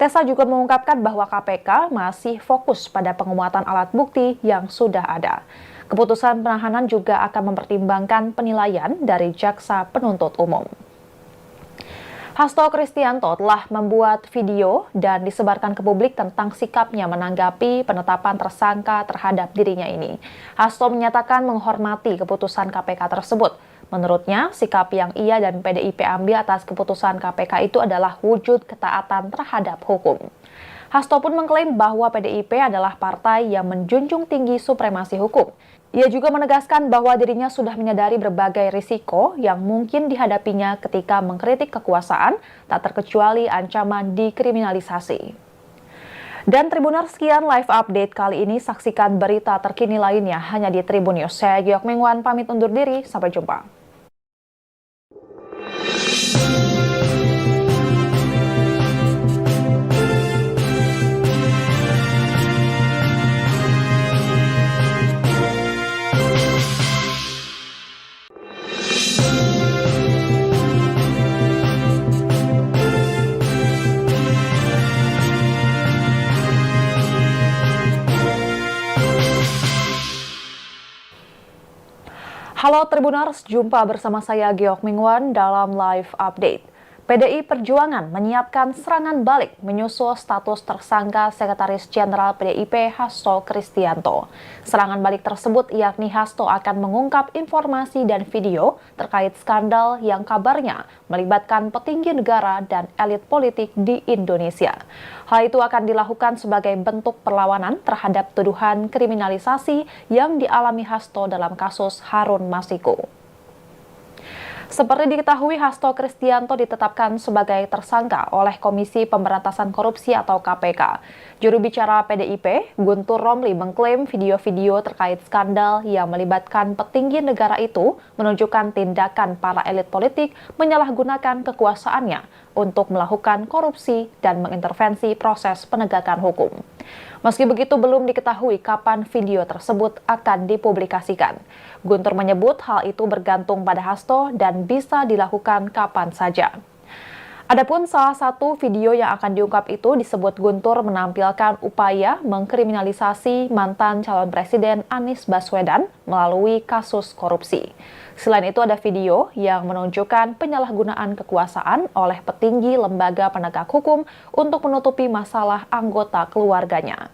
Tessa juga mengungkapkan bahwa KPK masih fokus pada penguatan alat bukti yang sudah ada. Keputusan penahanan juga akan mempertimbangkan penilaian dari Jaksa Penuntut Umum. Hasto Kristianto telah membuat video dan disebarkan ke publik tentang sikapnya menanggapi penetapan tersangka terhadap dirinya ini. Hasto menyatakan menghormati keputusan KPK tersebut. Menurutnya, sikap yang ia dan PDIP ambil atas keputusan KPK itu adalah wujud ketaatan terhadap hukum. Hasto pun mengklaim bahwa PDIP adalah partai yang menjunjung tinggi supremasi hukum. Ia juga menegaskan bahwa dirinya sudah menyadari berbagai risiko yang mungkin dihadapinya ketika mengkritik kekuasaan, tak terkecuali ancaman dikriminalisasi. Dan Tribuners, sekian live update kali ini. Saksikan berita terkini lainnya hanya di Tribun News. Saya Geok Mingwan pamit undur diri, sampai jumpa. Halo Tribuners, jumpa bersama saya Geok Mingwan dalam live update. PDI Perjuangan menyiapkan serangan balik menyusul status tersangka Sekretaris Jenderal PDIP Hasto Kristianto. Serangan balik tersebut yakni Hasto akan mengungkap informasi dan video terkait skandal yang kabarnya melibatkan petinggi negara dan elit politik di Indonesia. Hal itu akan dilakukan sebagai bentuk perlawanan terhadap tuduhan kriminalisasi yang dialami Hasto dalam kasus Harun Masiku. Seperti diketahui, Hasto Kristianto ditetapkan sebagai tersangka oleh Komisi Pemberantasan Korupsi atau KPK. Juru bicara PDIP, Guntur Romli, mengklaim video-video terkait skandal yang melibatkan petinggi negara itu menunjukkan tindakan para elit politik menyalahgunakan kekuasaannya untuk melakukan korupsi dan mengintervensi proses penegakan hukum. Meski begitu, belum diketahui kapan video tersebut akan dipublikasikan. Guntur menyebut hal itu bergantung pada Hasto dan bisa dilakukan kapan saja. Adapun salah satu video yang akan diungkap itu disebut Guntur menampilkan upaya mengkriminalisasi mantan calon presiden Anies Baswedan melalui kasus korupsi. Selain itu ada video yang menunjukkan penyalahgunaan kekuasaan oleh petinggi lembaga penegak hukum untuk menutupi masalah anggota keluarganya.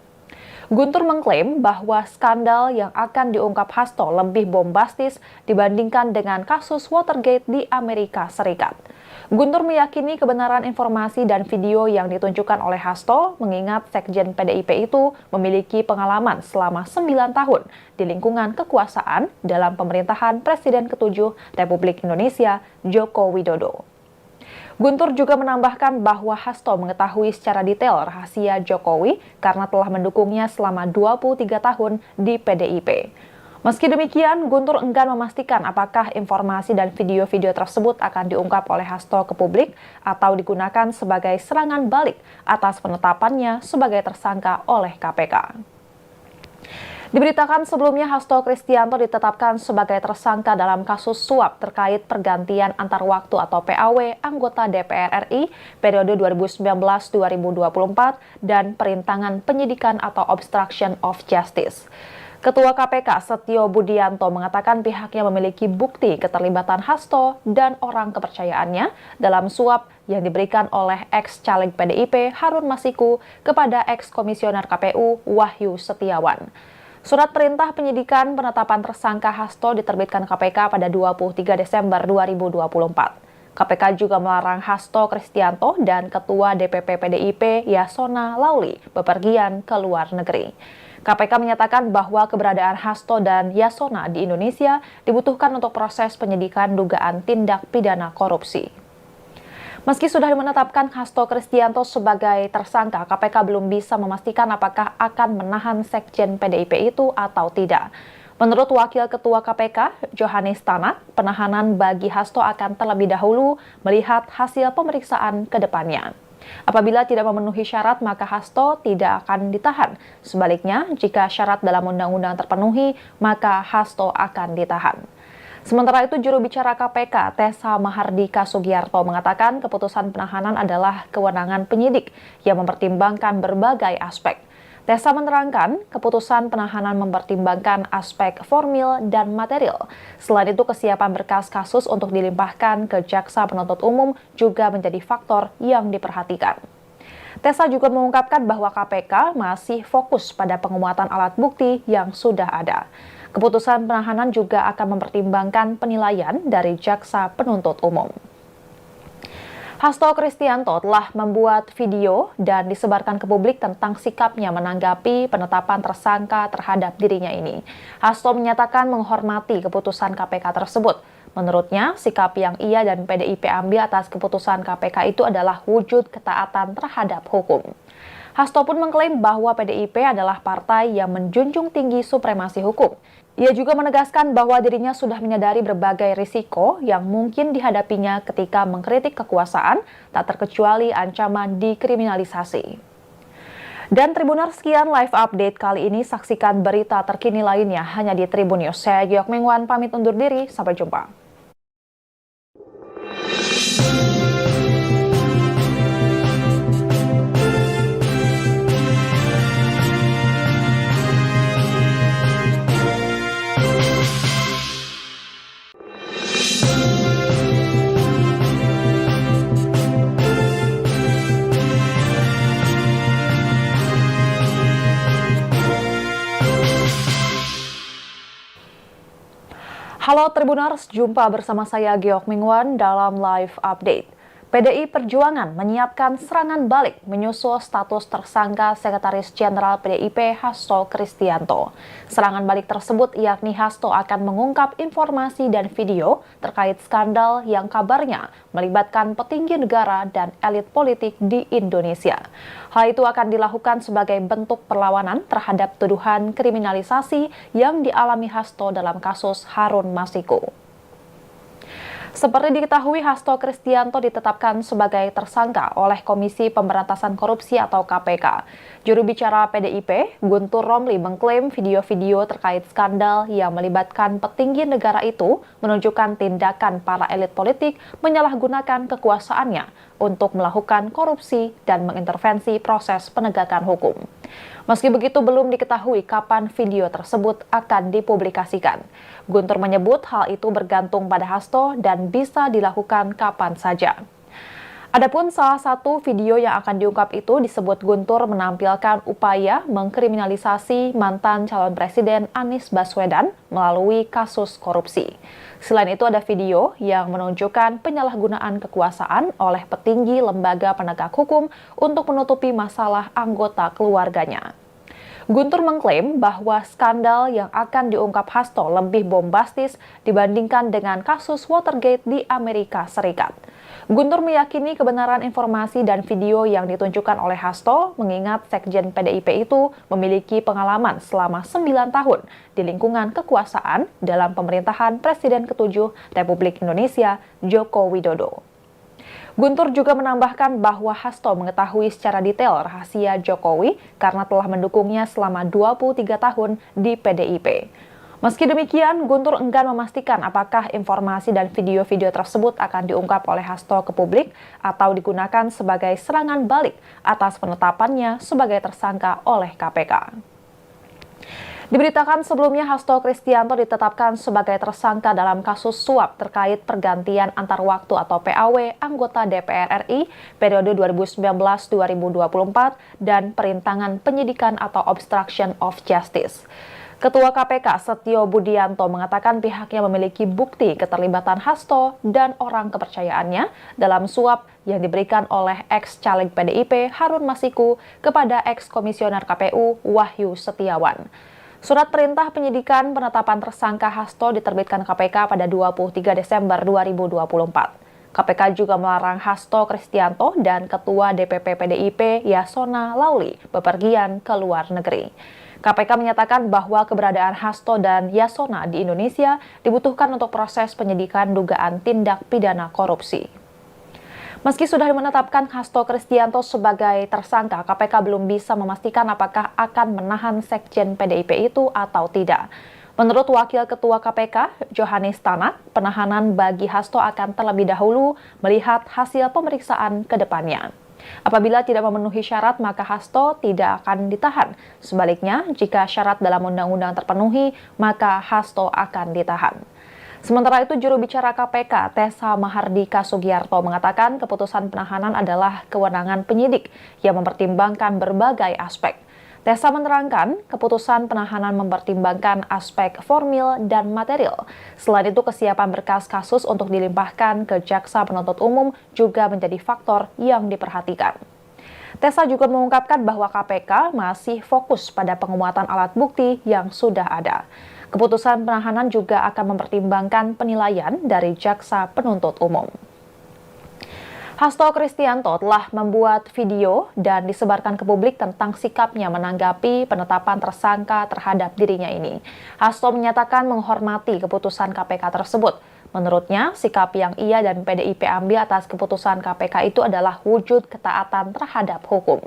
Guntur mengklaim bahwa skandal yang akan diungkap Hasto lebih bombastis dibandingkan dengan kasus Watergate di Amerika Serikat. Guntur meyakini kebenaran informasi dan video yang ditunjukkan oleh Hasto mengingat Sekjen PDIP itu memiliki pengalaman selama 9 tahun di lingkungan kekuasaan dalam pemerintahan Presiden ke-7 Republik Indonesia, Joko Widodo. Guntur juga menambahkan bahwa Hasto mengetahui secara detail rahasia Jokowi karena telah mendukungnya selama 23 tahun di PDIP. Meski demikian, Guntur enggan memastikan apakah informasi dan video-video tersebut akan diungkap oleh Hasto ke publik atau digunakan sebagai serangan balik atas penetapannya sebagai tersangka oleh KPK. Diberitakan sebelumnya Hasto Kristianto ditetapkan sebagai tersangka dalam kasus suap terkait pergantian antar waktu atau PAW anggota DPR RI periode 2019-2024 dan perintangan penyidikan atau obstruction of justice. Ketua KPK Setio Budianto mengatakan pihaknya memiliki bukti keterlibatan Hasto dan orang kepercayaannya dalam suap yang diberikan oleh ex-caleg PDIP Harun Masiku kepada ex-komisioner KPU Wahyu Setiawan. Surat perintah penyidikan penetapan tersangka Hasto diterbitkan KPK pada 23 Desember 2024. KPK juga melarang Hasto Kristianto dan Ketua DPP PDIP Yasona Lauli bepergian ke luar negeri. KPK menyatakan bahwa keberadaan Hasto dan Yasona di Indonesia dibutuhkan untuk proses penyidikan dugaan tindak pidana korupsi. Meski sudah menetapkan Hasto Kristianto sebagai tersangka, KPK belum bisa memastikan apakah akan menahan Sekjen PDIP itu atau tidak. Menurut Wakil Ketua KPK, Johannes Tanak, penahanan bagi Hasto akan terlebih dahulu melihat hasil pemeriksaan ke depannya. Apabila tidak memenuhi syarat, maka Hasto tidak akan ditahan. Sebaliknya, jika syarat dalam undang-undang terpenuhi, maka Hasto akan ditahan. Sementara itu, juru bicara KPK, Tessa Mahardika Sugiarto, mengatakan keputusan penahanan adalah kewenangan penyidik yang mempertimbangkan berbagai aspek. Tessa menerangkan, keputusan penahanan mempertimbangkan aspek formil dan material. Selain itu, kesiapan berkas kasus untuk dilimpahkan ke jaksa penuntut umum juga menjadi faktor yang diperhatikan. Tessa juga mengungkapkan bahwa KPK masih fokus pada penguatan alat bukti yang sudah ada. Keputusan penahanan juga akan mempertimbangkan penilaian dari jaksa penuntut umum. Hasto Kristianto telah membuat video dan disebarkan ke publik tentang sikapnya menanggapi penetapan tersangka terhadap dirinya ini. Hasto menyatakan menghormati keputusan KPK tersebut. Menurutnya, sikap yang ia dan PDIP ambil atas keputusan KPK itu adalah wujud ketaatan terhadap hukum. Hasto pun mengklaim bahwa PDIP adalah partai yang menjunjung tinggi supremasi hukum. Ia juga menegaskan bahwa dirinya sudah menyadari berbagai risiko yang mungkin dihadapinya ketika mengkritik kekuasaan, tak terkecuali ancaman dikriminalisasi. Dan Tribuners, sekian live update kali ini. Saksikan berita terkini lainnya hanya di Tribun News. Saya Geok Mingwan pamit undur diri, sampai jumpa. Halo Tribuners, jumpa bersama saya Geok Mingwan dalam live update. PDI Perjuangan menyiapkan serangan balik menyusul status tersangka Sekretaris Jenderal PDIP Hasto Kristianto. Serangan balik tersebut yakni Hasto akan mengungkap informasi dan video terkait skandal yang kabarnya melibatkan petinggi negara dan elit politik di Indonesia. Hal itu akan dilakukan sebagai bentuk perlawanan terhadap tuduhan kriminalisasi yang dialami Hasto dalam kasus Harun Masiku. Seperti diketahui, Hasto Kristianto ditetapkan sebagai tersangka oleh Komisi Pemberantasan Korupsi atau KPK. Juru bicara PDIP, Guntur Romli, mengklaim video-video terkait skandal yang melibatkan petinggi negara itu menunjukkan tindakan para elit politik menyalahgunakan kekuasaannya untuk melakukan korupsi dan mengintervensi proses penegakan hukum. Meski begitu, belum diketahui kapan video tersebut akan dipublikasikan. Guntur menyebut hal itu bergantung pada Hasto dan bisa dilakukan kapan saja. Adapun salah satu video yang akan diungkap itu disebut Guntur menampilkan upaya mengkriminalisasi mantan calon presiden Anies Baswedan melalui kasus korupsi. Selain itu ada video yang menunjukkan penyalahgunaan kekuasaan oleh petinggi lembaga penegak hukum untuk menutupi masalah anggota keluarganya. Guntur mengklaim bahwa skandal yang akan diungkap Hasto lebih bombastis dibandingkan dengan kasus Watergate di Amerika Serikat. Guntur meyakini kebenaran informasi dan video yang ditunjukkan oleh Hasto, mengingat Sekjen PDIP itu memiliki pengalaman selama 9 tahun di lingkungan kekuasaan dalam pemerintahan Presiden ke-7 Republik Indonesia, Joko Widodo. Guntur juga menambahkan bahwa Hasto mengetahui secara detail rahasia Jokowi karena telah mendukungnya selama 23 tahun di PDIP. Meski demikian, Guntur enggan memastikan apakah informasi dan video-video tersebut akan diungkap oleh Hasto ke publik atau digunakan sebagai serangan balik atas penetapannya sebagai tersangka oleh KPK. Diberitakan sebelumnya Hasto Kristianto ditetapkan sebagai tersangka dalam kasus suap terkait pergantian antar waktu atau PAW anggota DPR RI periode 2019-2024 dan perintangan penyidikan atau obstruction of justice. Ketua KPK Setio Budianto mengatakan pihaknya memiliki bukti keterlibatan Hasto dan orang kepercayaannya dalam suap yang diberikan oleh ex-caleg PDIP Harun Masiku kepada ex-komisioner KPU Wahyu Setiawan. Surat perintah penyidikan penetapan tersangka Hasto diterbitkan KPK pada 23 Desember 2024. KPK juga melarang Hasto Kristianto dan Ketua DPP PDIP Yasona Lauli bepergian ke luar negeri. KPK menyatakan bahwa keberadaan Hasto dan Yasona di Indonesia dibutuhkan untuk proses penyidikan dugaan tindak pidana korupsi. Meski sudah menetapkan Hasto Kristianto sebagai tersangka, KPK belum bisa memastikan apakah akan menahan Sekjen PDIP itu atau tidak. Menurut Wakil Ketua KPK, Johannes Tanak, penahanan bagi Hasto akan terlebih dahulu melihat hasil pemeriksaan ke depannya. Apabila tidak memenuhi syarat, maka Hasto tidak akan ditahan. Sebaliknya, jika syarat dalam undang-undang terpenuhi, maka Hasto akan ditahan. Sementara itu, juru bicara KPK, Tessa Mahardika Sugiarto, mengatakan keputusan penahanan adalah kewenangan penyidik yang mempertimbangkan berbagai aspek. Tessa menerangkan, keputusan penahanan mempertimbangkan aspek formil dan material. Selain itu, kesiapan berkas kasus untuk dilimpahkan ke Jaksa Penuntut Umum juga menjadi faktor yang diperhatikan. Tessa juga mengungkapkan bahwa KPK masih fokus pada penguatan alat bukti yang sudah ada. Keputusan penahanan juga akan mempertimbangkan penilaian dari Jaksa Penuntut Umum. Hasto Kristianto telah membuat video dan disebarkan ke publik tentang sikapnya menanggapi penetapan tersangka terhadap dirinya ini. Hasto menyatakan menghormati keputusan KPK tersebut. Menurutnya, sikap yang ia dan PDIP ambil atas keputusan KPK itu adalah wujud ketaatan terhadap hukum.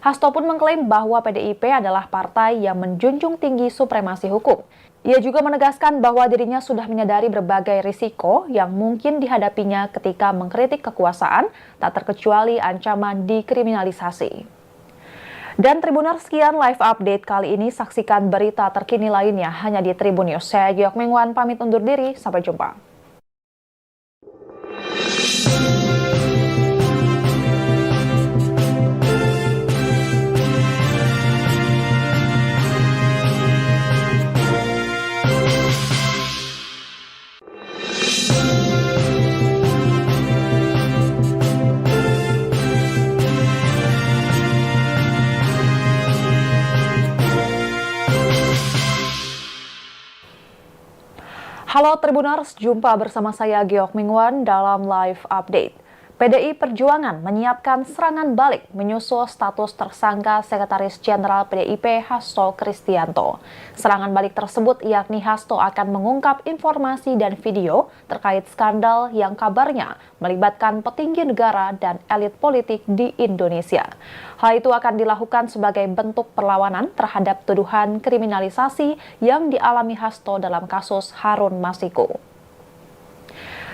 Hasto pun mengklaim bahwa PDIP adalah partai yang menjunjung tinggi supremasi hukum. Ia juga menegaskan bahwa dirinya sudah menyadari berbagai risiko yang mungkin dihadapinya ketika mengkritik kekuasaan, tak terkecuali ancaman dikriminalisasi. Dan Tribuners, sekian live update kali ini. Saksikan berita terkini lainnya hanya di Tribun News. Saya Geok Mingwan pamit undur diri, sampai jumpa. Halo Tribuners, jumpa bersama saya Geok Mingwan dalam live update. PDI Perjuangan menyiapkan serangan balik menyusul status tersangka Sekretaris Jenderal PDIP Hasto Kristianto. Serangan balik tersebut yakni Hasto akan mengungkap informasi dan video terkait skandal yang kabarnya melibatkan petinggi negara dan elit politik di Indonesia. Hal itu akan dilakukan sebagai bentuk perlawanan terhadap tuduhan kriminalisasi yang dialami Hasto dalam kasus Harun Masiku.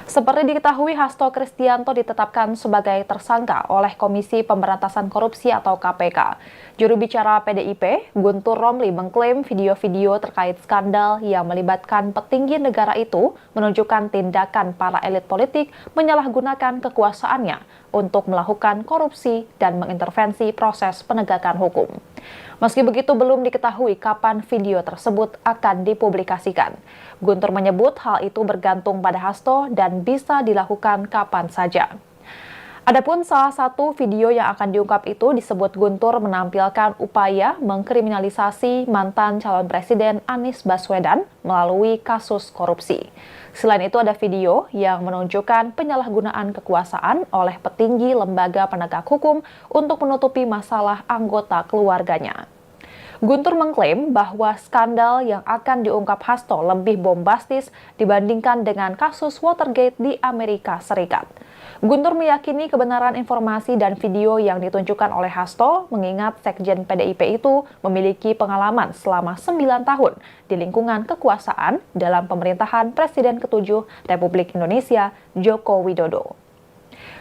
Seperti diketahui, Hasto Kristianto ditetapkan sebagai tersangka oleh Komisi Pemberantasan Korupsi atau KPK. Juru bicara PDIP, Guntur Romli, mengklaim video-video terkait skandal yang melibatkan petinggi negara itu menunjukkan tindakan para elit politik menyalahgunakan kekuasaannya untuk melakukan korupsi dan mengintervensi proses penegakan hukum. Meski begitu, belum diketahui kapan video tersebut akan dipublikasikan. Guntur menyebut hal itu bergantung pada Hasto dan bisa dilakukan kapan saja. Adapun salah satu video yang akan diungkap itu disebut Guntur menampilkan upaya mengkriminalisasi mantan calon presiden Anies Baswedan melalui kasus korupsi. Selain itu ada video yang menunjukkan penyalahgunaan kekuasaan oleh petinggi lembaga penegak hukum untuk menutupi masalah anggota keluarganya. Guntur mengklaim bahwa skandal yang akan diungkap Hasto lebih bombastis dibandingkan dengan kasus Watergate di Amerika Serikat. Guntur meyakini kebenaran informasi dan video yang ditunjukkan oleh Hasto, mengingat Sekjen PDIP itu memiliki pengalaman selama 9 tahun di lingkungan kekuasaan dalam pemerintahan Presiden ke-7 Republik Indonesia, Joko Widodo.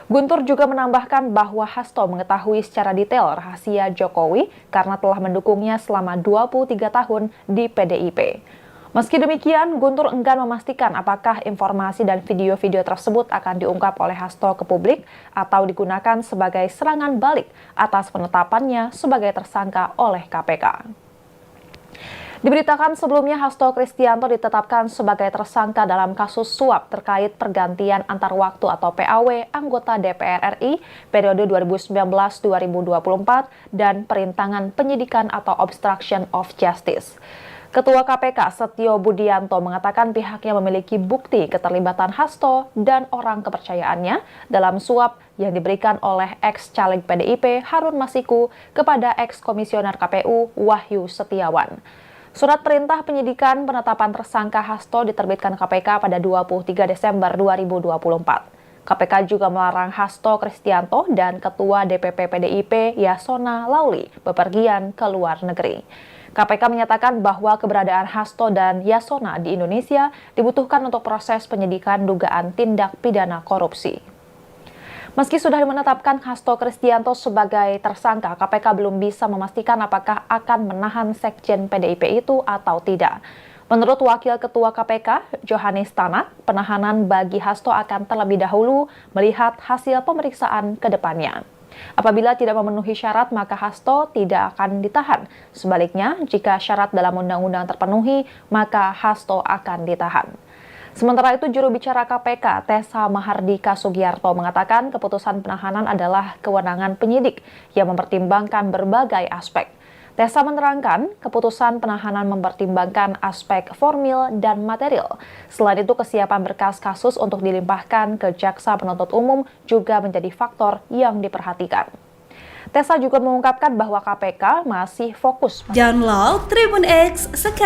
Guntur juga menambahkan bahwa Hasto mengetahui secara detail rahasia Jokowi karena telah mendukungnya selama 23 tahun di PDIP. Meski demikian, Guntur enggan memastikan apakah informasi dan video-video tersebut akan diungkap oleh Hasto ke publik atau digunakan sebagai serangan balik atas penetapannya sebagai tersangka oleh KPK. Diberitakan sebelumnya Hasto Kristianto ditetapkan sebagai tersangka dalam kasus suap terkait pergantian antar waktu atau PAW anggota DPR RI periode 2019-2024 dan perintangan penyidikan atau obstruction of justice. Ketua KPK Setio Budianto mengatakan pihaknya memiliki bukti keterlibatan Hasto dan orang kepercayaannya dalam suap yang diberikan oleh ex-caleg PDIP Harun Masiku kepada ex-komisioner KPU Wahyu Setiawan. Surat perintah penyidikan penetapan tersangka Hasto diterbitkan KPK pada 23 Desember 2024. KPK juga melarang Hasto Kristianto dan Ketua DPP PDIP Yasona Lauli bepergian ke luar negeri. KPK menyatakan bahwa keberadaan Hasto dan Yasona di Indonesia dibutuhkan untuk proses penyidikan dugaan tindak pidana korupsi. Meski sudah menetapkan Hasto Kristianto sebagai tersangka, KPK belum bisa memastikan apakah akan menahan Sekjen PDIP itu atau tidak. Menurut Wakil Ketua KPK, Johanis Tanak, penahanan bagi Hasto akan terlebih dahulu melihat hasil pemeriksaan ke depannya. Apabila tidak memenuhi syarat, maka Hasto tidak akan ditahan. Sebaliknya, jika syarat dalam undang-undang terpenuhi, maka Hasto akan ditahan. Sementara itu, juru bicara KPK, Tessa Mahardika Sugiarto, mengatakan keputusan penahanan adalah kewenangan penyidik yang mempertimbangkan berbagai aspek. Tessa menerangkan, keputusan penahanan mempertimbangkan aspek formil dan material. Selain itu, kesiapan berkas kasus untuk dilimpahkan ke Jaksa Penuntut Umum juga menjadi faktor yang diperhatikan. Tessa juga mengungkapkan bahwa KPK masih fokus. Download Tribun X sekarang.